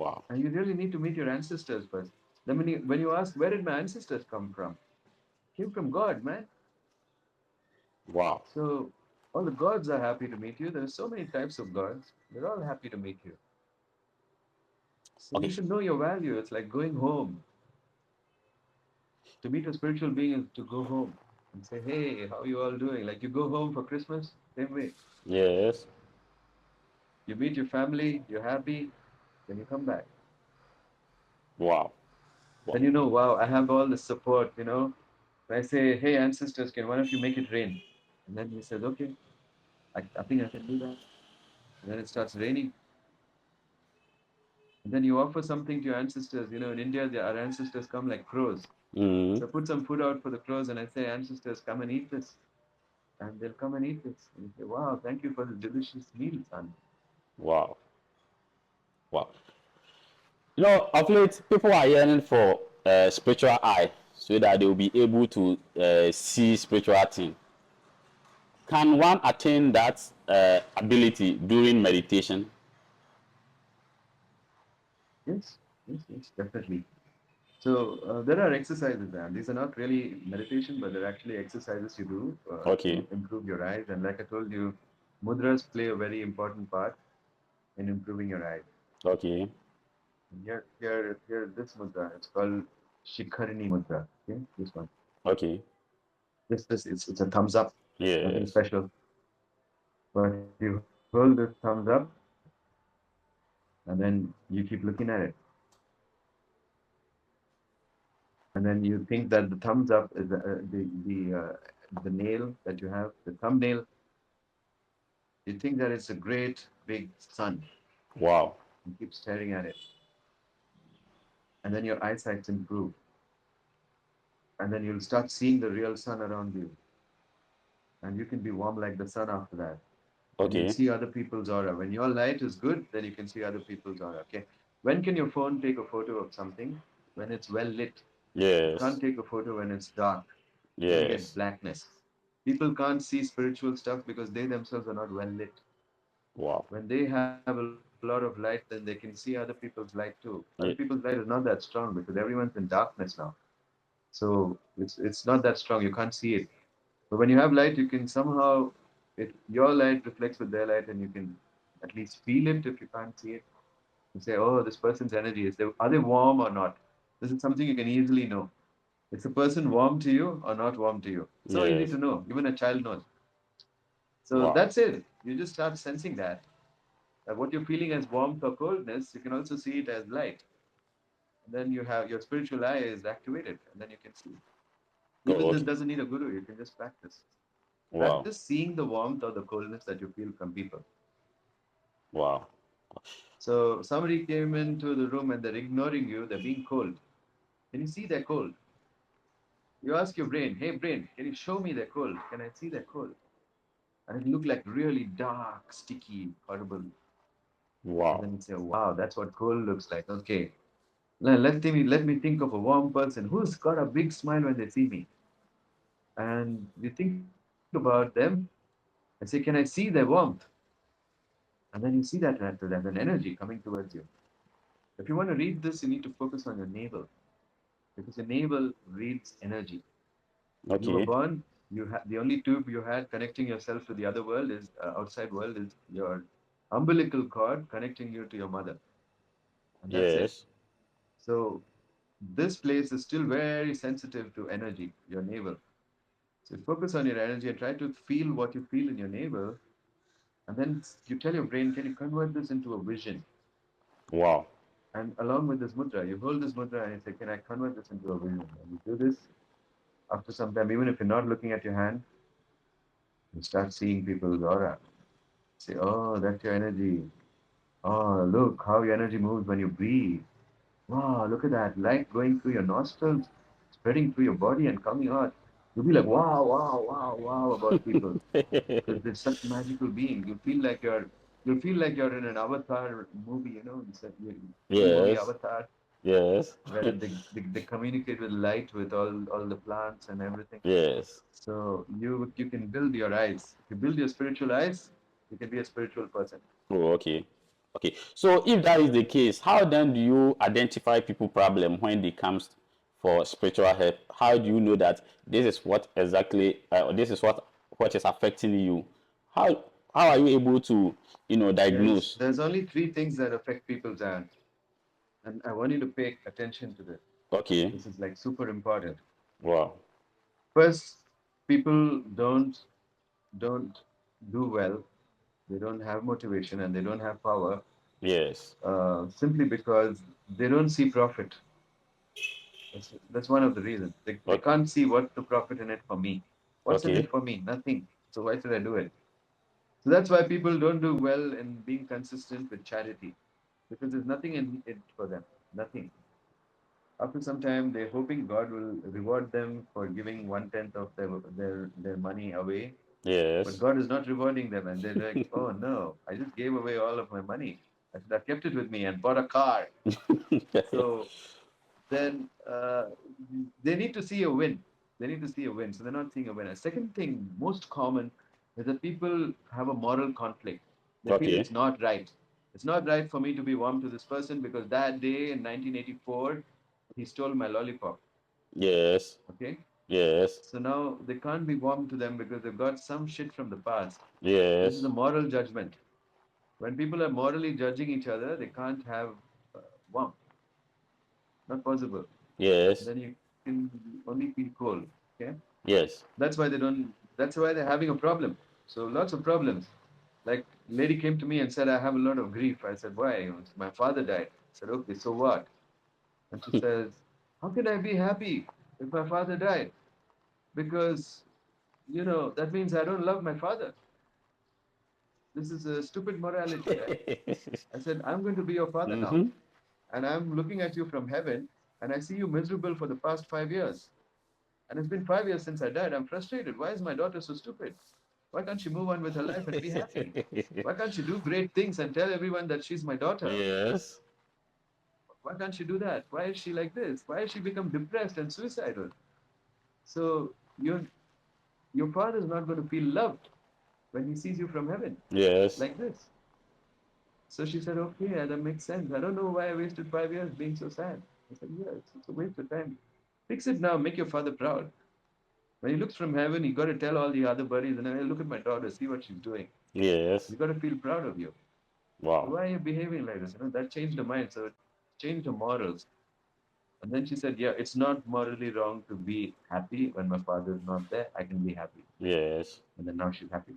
Wow. And you really need to meet your ancestors first. Then when you ask, where did my ancestors come from? Came from God, man. Wow. So all the gods are happy to meet you. There are so many types of gods. They're all happy to meet you. So you Okay. should know your value. It's like going home. To meet a spiritual being is to go home and say, "Hey, how you all doing?" Like you go home for Christmas, same way. Yes. You meet your family, you're happy, then you come back. Wow. Wow. Then wow, I have all the support. I say, "Hey, ancestors, can one of you make it rain?" And then he says, "Okay, I think I can do that." And then it starts raining. And then you offer something to your ancestors. In India, our ancestors come like crows. Mm. So I put some food out for the crows and I say, "Ancestors, come and eat this." And they'll come and eat this. And you say, "Wow, thank you for the delicious meal, son." Wow. Wow. Of late, people are yearning for spiritual eye so that they will be able to see spiritual thing. Can one attain that ability during meditation? Yes, yes, yes, definitely. So there are exercises there. These are not really meditation, but they're actually exercises you do Okay. to improve your eyes. And like I told you, mudras play a very important part in improving your eyes. Okay. Here, this mudra. It's called Shikharini mudra. Okay, this one. Okay. This it's a thumbs up. Nothing Yes. special. But you hold this thumbs up, and then you keep looking at it, and then you think that the thumbs up is the nail that you have, the thumbnail. You think that it's a great big sun. Wow. You keep staring at it, and then your eyesight's improved, and then you'll start seeing the real sun around you, and you can be warm like the sun after that. And you'll Okay. see other people's aura. When your light is good, then you can see other people's aura. Okay. When can your phone take a photo of something? When it's well lit. It Yes. can't take a photo when it's dark. Then you get Yes. blackness. People can't see spiritual stuff because they themselves are not well lit. Wow. When they have a lot of light, then they can see other people's light too. Other people's light Ye- is not that strong because everyone's in darkness now. So it's not that strong. You can't see it. But when you have light, you can somehow. Your light reflects with their light, and you can at least feel it if you can't see it. You say, oh, this person's energy are they warm or not? This is something you can easily know. Is a person warm to you or not warm to you? So easy to Yes. know. Even a child knows. So Wow. that's it. You just start sensing that. What you're feeling as warmth or coldness, you can also see it as light. And then you have your spiritual eye is activated, and then you can see. Even Oh, this okay. doesn't need a guru. You can just practice. Wow. Practice seeing the warmth or the coldness that you feel from people. Wow. So somebody came into the room and they're ignoring you. They're being cold. Can you see they're cold? You ask your brain, hey brain, can you show me they're cold? Can I see they're cold? And it looked like really dark, sticky, horrible. And Wow. then you say, wow, that's what cold looks like. Okay, let me think of a warm person who's got a big smile when they see me. And you think about them and say, can I see their warmth? And then you see that there's an energy coming towards you. If you want to read this, you need to focus on your navel because your navel reads energy. You were Okay. born, you had the only tube you had connecting yourself to the other world is outside world is your umbilical cord connecting you to your mother, and that's it. Yes. So this place is still very sensitive to energy, your navel. So focus on your energy and try to feel what you feel in your navel, and then you tell your brain, can you convert this into a vision? Wow. And along with this mudra, you hold this mudra and you say, can I convert this into a vision? And you do this after some time, even if you're not looking at your hand, you start seeing people's aura. Say, oh, that's your energy. Oh, look how your energy moves when you breathe. Wow, look at that light going through your nostrils, spreading through your body and coming out. You'll be like, wow, wow, wow, wow about people because they're such magical beings. You'll feel like you're in an Avatar movie, it's a full movie Yes. Avatar, Yes. wherein they communicate with light with all the plants and everything. Yes. So you can build your eyes. If you build your spiritual eyes, you can be a spiritual person. Oh, okay. Okay. So if that is the case, how then do you identify people problem when they comes for spiritual help? How do you know that this is what exactly this is what is affecting you? How how are you able to, There's diagnose? there's only three things that affect people's eyes, and I want you to pay attention to this. Okay. This is like super important. Wow. First, people don't do well. They don't have motivation and they don't have power Yes. simply because they don't see profit. That's one of the reasons. They Okay. can't see what's the profit in it for me. What's in it Okay. for me? Nothing. So why should I do it? So that's why people don't do well in being consistent with charity because there's nothing in it for them. Nothing. After some time, they're hoping God will reward them for giving 1/10 of their money away. But Yes. God is not rewarding them. And they're like, oh no, I just gave away all of my money. I should have kept it with me and bought a car. So then they need to see a win. They need to see a win. So they're not seeing a win. A second thing, most common, is that people have a moral conflict. They feel Okay. it's not right. It's not right for me to be warm to this person because that day in 1984, he stole my lollipop. Yes. Okay? Yes. So now they can't be warm to them because they've got some shit from the past. This is a Yes. moral judgment. When people are morally judging each other, they can't have warmth. Not possible. Yes. Then you can only feel cold. Okay? Yes. That's why they don't. That's why they're having a problem. So lots of problems. Like lady came to me and said, I have a lot of grief. I said, why? My father died. I said, okay, so what? And she says, how can I be happy if my father died? Because that means I don't love my father. This is a stupid morality, right? I said, I'm going to be your father now. Mm-hmm. And I'm looking at you from heaven, and I see you miserable for the past 5 years. And it's been 5 years since I died. I'm frustrated. Why is my daughter so stupid? Why can't she move on with her life and be happy? Why can't she do great things and tell everyone that she's my daughter? Yes. Why can't she do that? Why is she like this? Why has she become depressed and suicidal? So your father is not going to feel loved when he sees you from heaven Yes. like this. So she said, okay, that makes sense. I don't know why I wasted 5 years being so sad. I said, yes, it's a waste of time. Fix it now. Make your father proud. When he looks from heaven, he got to tell all the other buddies, and I look at my daughter, see what she's doing. Yes. You got to feel proud of you. So Wow. why are you behaving like this? That changed her mind. So it changed her morals. And then she said, yeah, it's not morally wrong to be happy when my father is not there. I can be happy. Yes. And then now she's happy.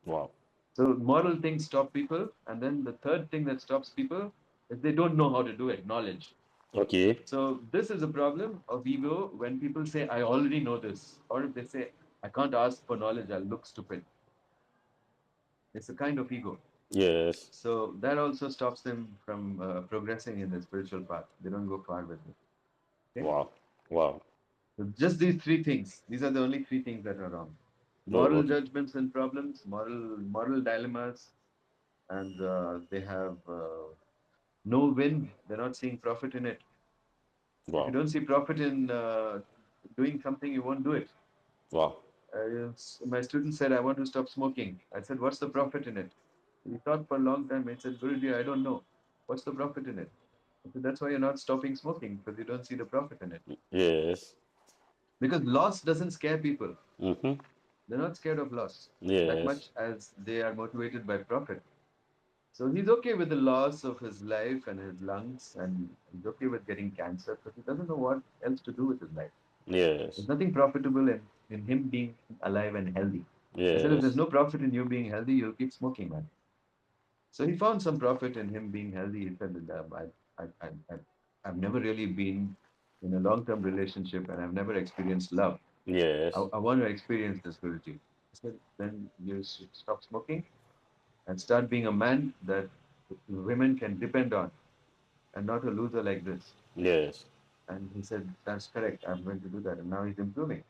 Wow. So moral things stop people. And then the third thing that stops people is they don't know how to do it, knowledge. Okay. So this is a problem of ego when people say, I already know this. Or if they say, I can't ask for knowledge, I'll look stupid. It's a kind of ego. Yes. So that also stops them from progressing in the spiritual path. They don't go far with it. Okay? Wow. Wow. So just these three things. These are the only three things that are wrong. Oh, Moral okay. judgments and problems, moral dilemmas, and they have no win. They're not seeing profit in it. If you Wow. don't see profit in doing something, you won't do it. Wow. My student said, I want to stop smoking. I said, what's the profit in it? He thought for a long time. He said, Guruji, I don't know. What's the profit in it? I said, that's why you're not stopping smoking, because you don't see the profit in it. Yes. Because loss doesn't scare people. Mm-hmm. They're not scared of loss that Yes. much as they are motivated by profit. So he's okay with the loss of his life and his lungs, and he's okay with getting cancer because he doesn't know what else to do with his life. Yes. There's nothing profitable in him being alive and healthy. I said, if there's Yes. no profit in you being healthy, you'll keep smoking, man. So he found some profit in him being healthy. He said, I've never really been in a long-term relationship and I've never experienced love. Yes. I want to experience this, Guruji. I said, then you should stop smoking and start being a man that women can depend on and not a loser like this. Yes. And he said, that's correct. I'm going to do that. And now he's improving.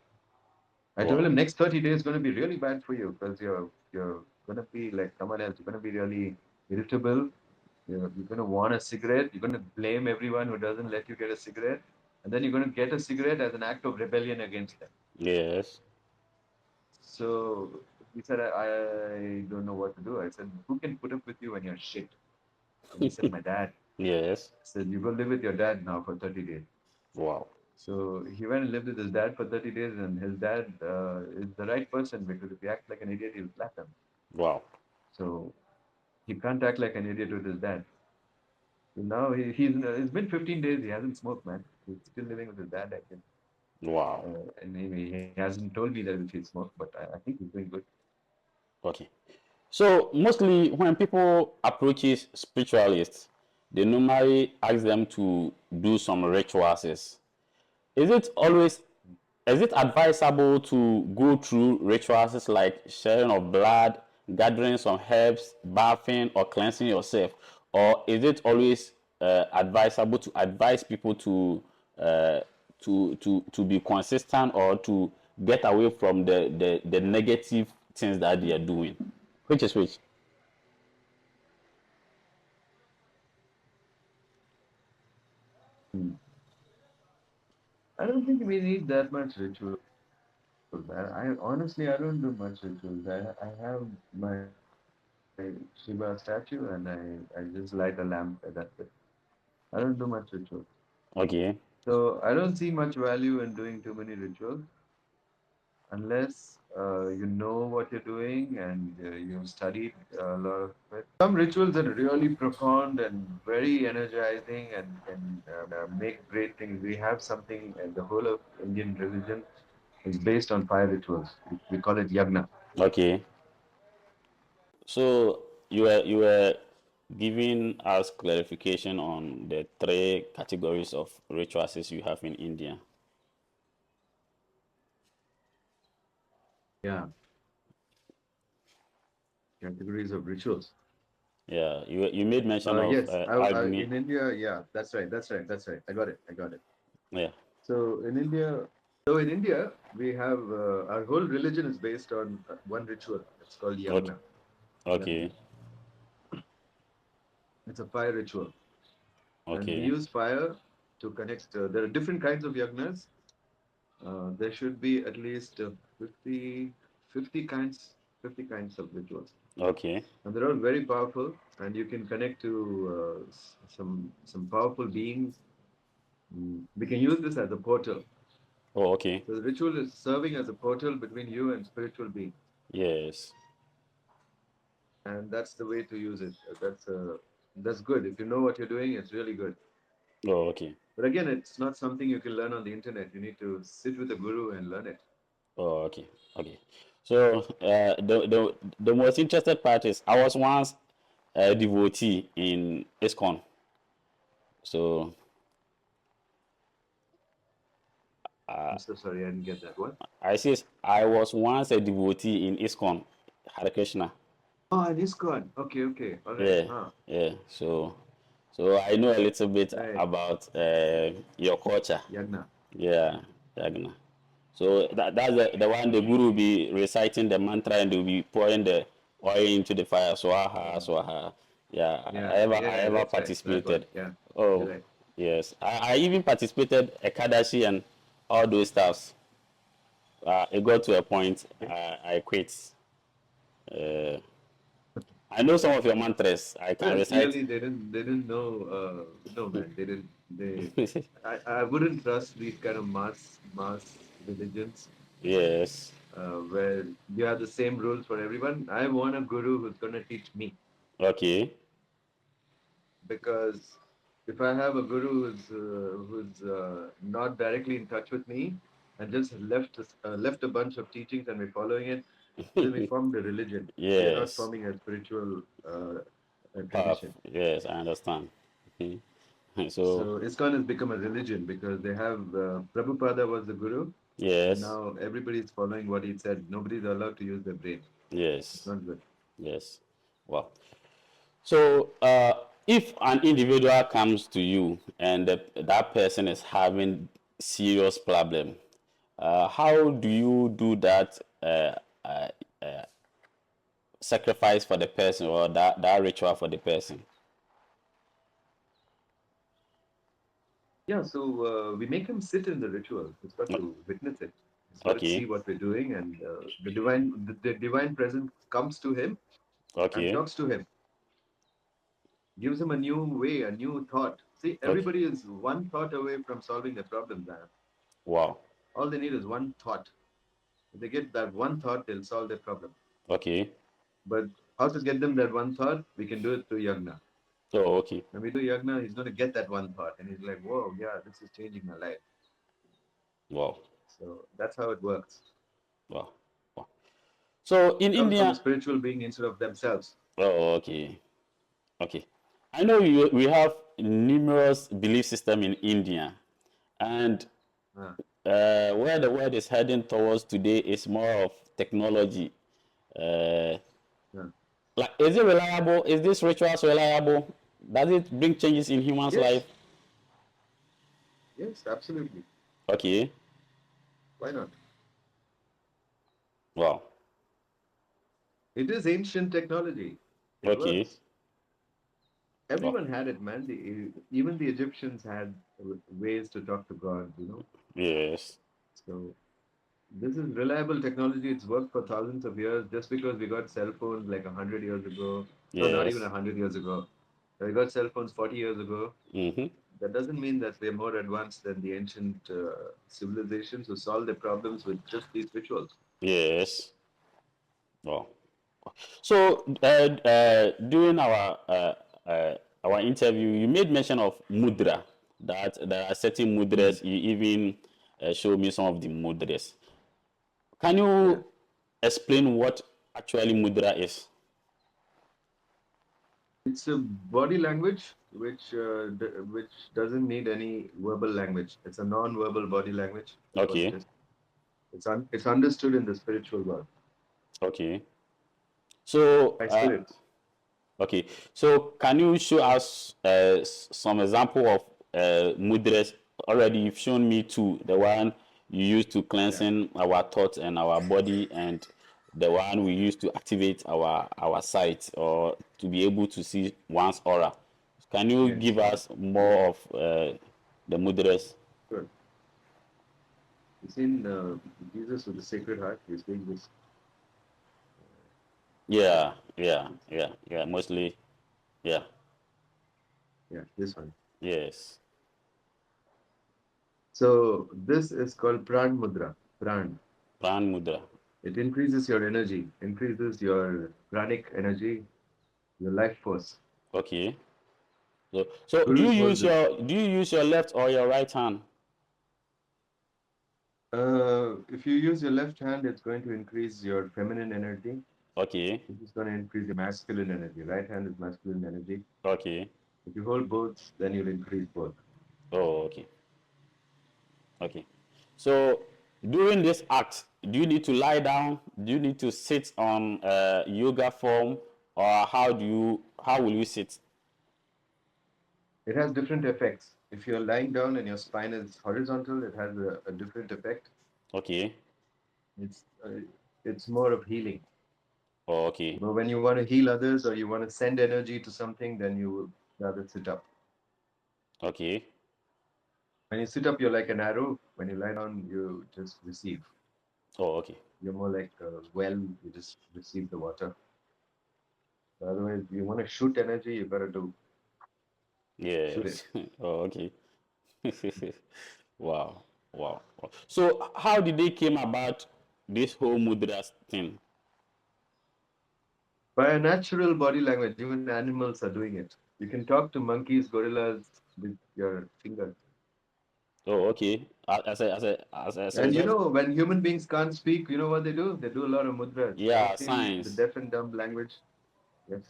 I told Wow. him next 30 days is going to be really bad for you because you're going to be like someone else. You're going to be really irritable. You're going to want a cigarette. You're going to blame everyone who doesn't let you get a cigarette. And then you're going to get a cigarette as an act of rebellion against them. Yes. So he said, I don't know what to do. I said, who can put up with you when you're shit? And he said, my dad. Yes. I said, you go live with your dad now for 30 days. Wow. So he went and lived with his dad for 30 days, and his dad is the right person because if he acts like an idiot, he'll slap him. Wow. So he can't act like an idiot with his dad. So now it's been 15 days. He hasn't smoked, man. He's still living with his dad, I think. Wow. And he hasn't told me that if he smoked, but I think he's doing good. Okay. So mostly when people approaches spiritualists, they normally ask them to do some rituals. Is it always is it advisable to go through rituals like sharing of blood, gathering some herbs, bathing, or cleansing yourself? Or is it always advisable to advise people uh, to be consistent or to get away from the negative things that they are doing? Which is which? Hmm. I don't think we need that much rituals. Honestly, I don't do much rituals. I have my Shiva statue and I just light a lamp. That's it. I don't do much rituals. Okay, So I don't see much value in doing too many rituals unless you know what you're doing and you've studied a lot of it. Some rituals are really profound and very energizing and can make great things. We have something, and the whole of Indian religion is based on fire rituals. We call it yagna. okay. So you were giving us clarification on the three categories of rituals you have in India. Yeah, categories of rituals. Yeah, you made mention of Yes, Agni. in India, yeah, that's right, that's right. I got it, I got it. Yeah. So in India, we have our whole religion is based on one ritual. It's called Okay. yagna. Yagna. Okay. It's a fire ritual, and we Okay. use fire to connect. There are different kinds of yagnas. There should be at least 50, 50 kinds, 50 kinds of rituals, Okay. and they're all very powerful. And you can connect to some powerful beings. We can use this as a portal. Oh, okay. So the ritual is serving as a portal between you and spiritual beings, Yes. and that's the way to use it. That's good. If you know what you're doing, it's really good. Oh, okay. But again, it's not something you can learn on the internet. You need to sit with a guru and learn it. Oh, okay. Okay. So the most interested part is I was once a devotee in ISKCON. So I'm so sorry, I didn't get that one. I was once a devotee in ISKCON, Hare Krishna. Oh, an ISKCON. Okay, okay, all right. Yeah, yeah. So I know a little bit Right. about your culture. Yagna. Yeah, yagna. So that's the one the guru will be reciting the mantra and they'll be pouring the oil into the fire. Swaha, swaha. Yeah, Yeah, I yeah, ever that's right. That one. participated. Yeah, you're Oh, right. yes. I even participated Ekadashi and all those stuffs. It got to a point Okay. I quit. Uh, I know some of your mantras. I can Well, recite. clearly they didn't know. No, man, they didn't. I wouldn't trust these kind of mass religions Yes. where you have the same rules for everyone. I want a guru who's going to teach me, Okay. because if I have a guru who's not directly in touch with me and just left a bunch of teachings and we're following it, then we formed a religion. We are not Yes. forming a spiritual Path. tradition. Yes, I understand. Mhm. So, So ISKCON has become a religion because they have Prabhupada was the guru, and yes. now everybody's following what he said. Nobody's allowed to use their brain. It's Yes. not good. Yes. Well, so if an individual comes to you and that person is having serious problem, how do you do that sacrifice for the person or that ritual for the person? Yeah, so we make him sit in the ritual. He's got to witness it. He's got to see Okay. what we're doing, and the divine presence comes to him and Okay. talks to him, gives him a new way, a new thought. See, Okay. everybody is one thought away from solving their problem. There, Wow. all they need is one thought. If they get that one thought, they'll solve their problem. Okay. But how to get them that one thought? We can do it through yagna. Oh, okay. When we do yagna, he's going to get that one thought, and he's like, "Whoa, yeah, this is changing my life." Wow. So that's how it works. Wow. Wow. So in Comes from a India, spiritual being instead of themselves. oh, okay. Okay. I know we have numerous belief system in India, and Ah, where the world is heading towards today is more of technology. Uh, ah. like, is it reliable? Is this rituals reliable? Does it bring changes in humans' life? Yes, yes, absolutely. Okay. Why not? Wow. It is ancient technology. It Okay. works. Wow. Everyone had it, man. Even the Egyptians had ways to talk to God, you know. Yes. So this is reliable technology. It's worked for thousands of years. Just because we got cell phones like 100 years ago, no, not even Yes. 100 years ago. We got cell phones 40 years ago. Mm-hmm. That doesn't mean that we're more advanced than the ancient civilizations who solved their problems with just these rituals. Yes. Wow. So during our interview, you made mention of mudra. That there are certain Hmm. mudras. You even showed me some of the mudras. Can Yeah. you explain what actually mudra is? It's a body language which doesn't need any verbal language. It's a non-verbal body language. That's what it Okay. is. It's understood in the spiritual world Okay. So by spirits. okay. So can you show us some example of mudras? Already you've shown me two. The one you use to Yeah. cleansing our thoughts and our body, and the one we use to activate our sight or to be able to see one's aura. Can you Yes. give Yes. us Yes. more of the mudras? Good. You seen Jesus with the Sacred Heart? He's doing this. Yeah, yeah, yeah, yeah. Mostly, yeah, Yeah. This one. yes. So this is called Pran Mudra. Pran. Pran Mudra. It increases your energy, increases your pranic energy, your life force. Okay. So Guru told this. do you use your left or your right hand? If you use your left hand, it's going to increase your feminine energy. Okay. This is going to increase your masculine energy. Right hand is masculine energy. Okay. If you hold both, then you'll increase both. Oh, okay. Okay. So during this act, do you need to lie down? Do you need to sit on yoga form, or how will you sit? It has different effects. If you're lying down and your spine is horizontal, it has a different effect. Okay. It's uh, it's more of healing. Oh, okay. But when you want to heal others or you want to send energy to something, then you would rather sit up. Okay. When you sit up, you're like an arrow. When you lie down, you just receive. Oh, okay. You're more like a well, you just receive the water. Otherwise, you want to shoot energy, you better do shoot it. Yes. Oh, okay. Wow. Wow. Wow. So how did they came about this whole mudras thing? By a natural body language, even animals are doing it. You can talk to monkeys, gorillas with your fingers. Oh, okay. As a And result, when human beings can't speak, you know what they do? They do a lot of mudras. Have you yeah, seen the science. deaf and dumb language? Yes.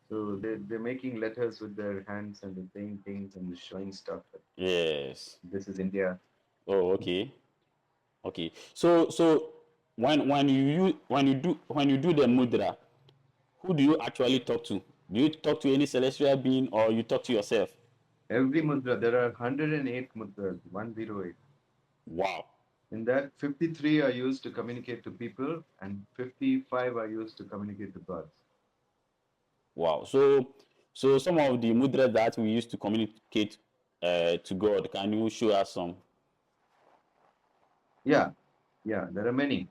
So they're making letters with their hands and they're saying things and they're showing stuff. Yes. This is India. Oh, okay. Okay. So when you do the mudra, who do you actually talk to? Do you talk to any celestial being or you talk to yourself? Every mudra, there are 108 mudras, 108. Wow. In that, 53 are used to communicate to people and 55 are used to communicate to gods. Wow. So some of the mudras that we use to communicate to God, can you show us some? Yeah, yeah, there are many.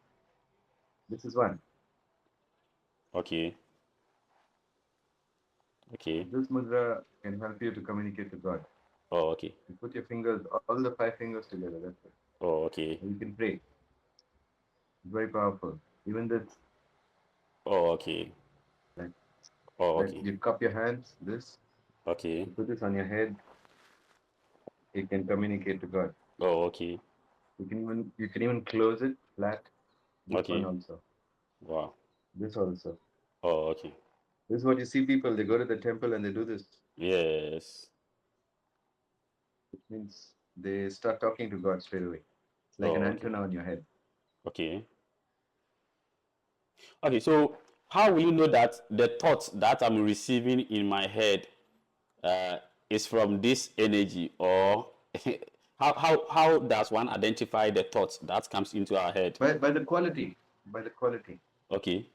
This is one. Okay. Okay. This mudra can help you to communicate to God. Oh, okay. You put your fingers, all the five fingers together, that's it. Oh, okay. And you can pray. It's very powerful. Even this, Oh, okay. like, Oh, like okay. you cup your hands, this, Okay. you put this on your head, it can communicate to God. Oh, okay. You can even close it flat. This one Okay. also. Wow. This also. Oh, okay. This is what you see people, they go to the temple and they do this. Yes. It means they start talking to God straight away. It's like an Oh, okay. antenna on your head. Okay. Okay. So how will you know that the thoughts that I'm receiving in my head uh, is from this energy, or how does one identify the thoughts that comes into our head? By the quality. By the quality. Okay.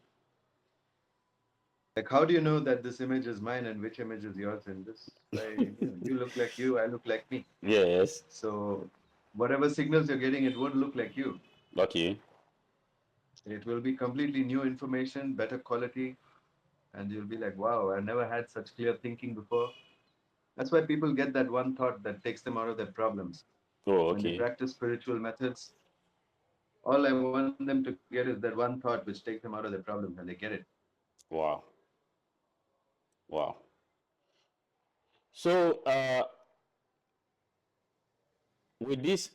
Like how do you know that this image is mine and which image is yours? And this by you look like you, I look like me. Yes. So whatever signals you're getting, it won't look like you. Okay. It will be completely new information, better quality, and you'll be like, wow, I never had such clear thinking before. That's why people get that one thought that takes them out of their problems. Oh, When they okay. practice spiritual methods, all I want them to get is that one thought which takes them out of their problems, and they get it. Wow. Wow. So with this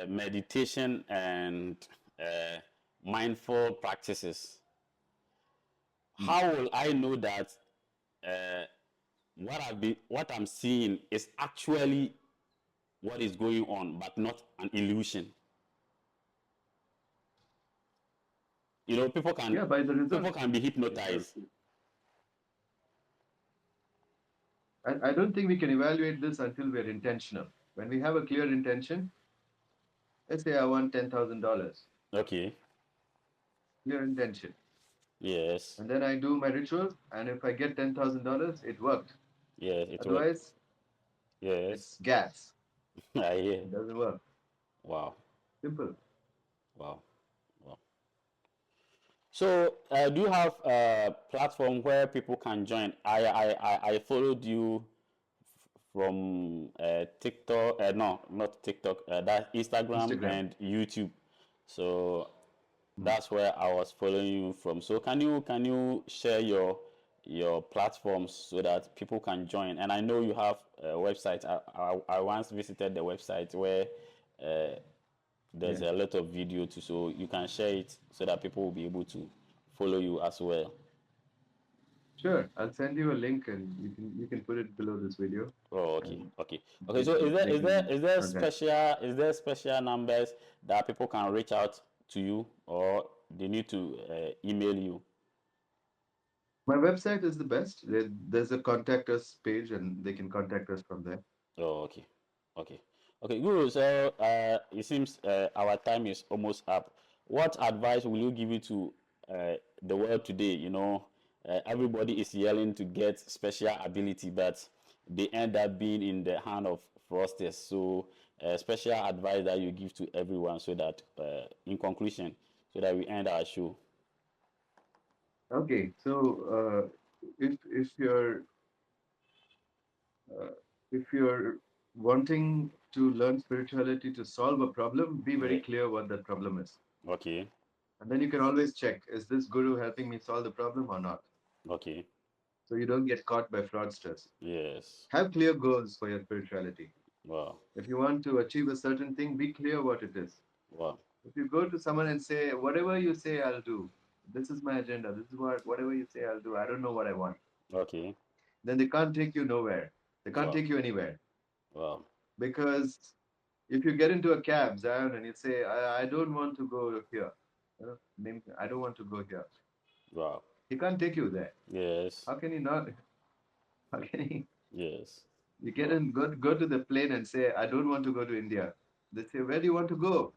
meditation and uh, mindful practices, Hmm. how will I know that uh, what I'm seeing is actually what is going on, but not an illusion? You know, Yeah, by the people results. can be Results. hypnotized. I don't think we can evaluate this until we're intentional. When we have a clear intention, let's say I want $10,000, Okay. clear intention. Yes. And then I do my ritual, and if I get $10,000, it worked. Yes. It worked. Otherwise, Yes. it's gas. I hear. It doesn't work. Wow. Simple. Wow. Wow. So, do you have a platform where people can join? I followed you from TikTok, no, not TikTok, that Instagram Instagram. and YouTube. So Mm. that's where I was following you from. So can you share your platforms so that people can join? And I know you have a website. I once visited the website where there's Yeah. a lot of video too, so you can share it so that people will be able to follow you as well. Sure. I'll send you a link and you can put it below this video Oh, okay, and okay, okay. they So can they can is there contact. special numbers that people can reach out to you, or they need to email you? My website is the best. There's a contact us page and they can contact us from there. Oh, okay, okay, okay. Guru, so it seems our time is almost up. What advice will you give it to the world today? Everybody is yelling to get special ability, but they end up being in the hand of fraudsters. So, special advice that you give to everyone, so that, in conclusion, so that we end our show. Okay, so uh, if you're wanting to learn spirituality to solve a problem, be very Yeah. clear what that problem is. Okay. And then you can always check, is this guru helping me solve the problem or not? Okay. So you don't get caught by fraudsters. Yes. Have clear goals for your spirituality. Wow. If you want to achieve a certain thing, be clear what it is. Wow. If you go to someone and say, whatever you say, I'll do. This is my agenda. This is whatever you say, I'll do. I don't know what I want. Okay. Then they can't take you nowhere. They can't Wow. take you anywhere. Wow. Because if you get into a cab, Zion, and you say, I don't want to go here. I don't want to go here. Wow. He can't take you there. Yes. How can he not? How can he? Yes. You get Wow. in, go to the plane and say, I don't want to go to India. They say, where do you want to go?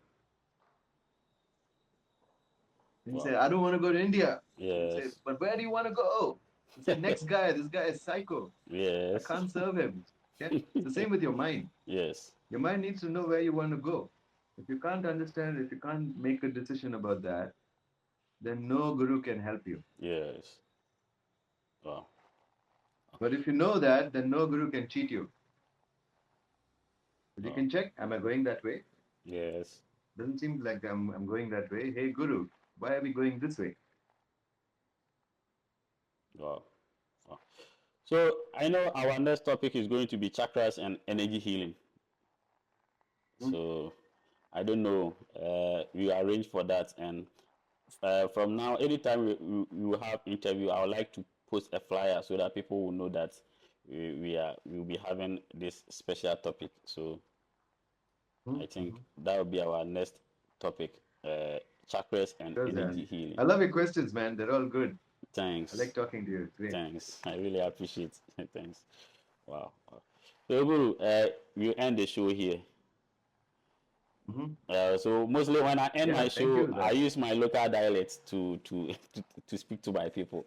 And you say, Wow. I don't want to go to India. And you say, Yes. but where do you want to go? You say, next guy, this guy is psycho. I Yes. can't serve him. Okay? It's the same with your mind. Yes. Your mind needs to know where you want to go. If you can't understand, if you can't make a decision about that, then no guru can help you. Yes. Wow. But if you know that, then no guru can cheat you. But you Wow. can check, am I going that way? Yes. Doesn't seem like I'm going that way. Hey, guru, why are we going this way? Wow. Wow. So I know our next topic is going to be chakras and energy healing. Hmm? So I don't know. We arrange for that, and from now, anytime we will have interview, I would like to post a flyer so that people will know that we will be having this special topic. So Hmm? I think Mhm. that will be our next topic, chakras and Sure, energy Zan. healing. I love your questions, man. They're all good. I Thanks. like talking to you. It's great. Thanks. I really appreciate it. Thanks. Wow. Wow. So, Guru, we'll end the show here. Hmm. So mostly when I end Yeah, my thank show, you, I Zan. use my local dialect to speak to my people.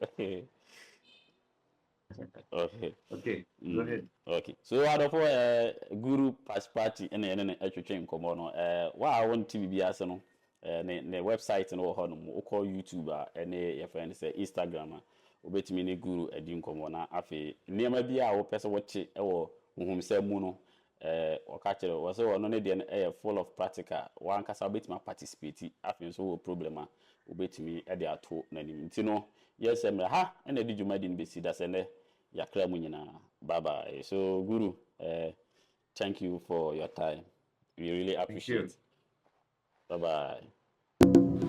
Okay. Okay, go ahead. Okay. So out of Guru Pashupati and atwetwe nkɔmmɔ no wa a won TV bi ase no ne website no wɔ hɔ no mo call YouTube a ne your friend say Instagram a obetimi ne Guru adi nkɔmmɔ na afei nneɛma bi a wopɛ sɛ wɔkye ɛwɔ honhomsɛ mu no ɔka kyerɛ wɔ sɛ ɔno ne deɛ no ɛyɛ full of practical wankasa wobɛtumi participate afei nso wɔ problem a wobɛtumi de ato n'anim nti no yɛsɛ mmerɛ ha ɛna de dwumadi no bɛsi da sɛ nnɛ yakra mu nyinaa. Bye bye. So Guru, thank you for your time. We really Thank you. appreciate. Bye bye.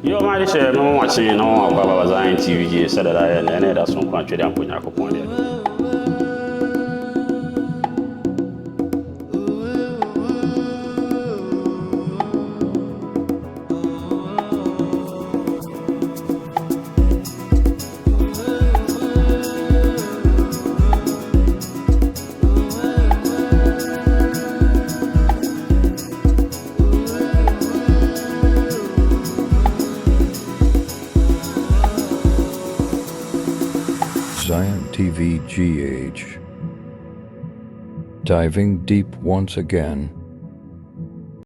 Yo, my share no watching no about ZionTv said that I and that's some country I'm putting up. ZionTv GH. Diving deep once again.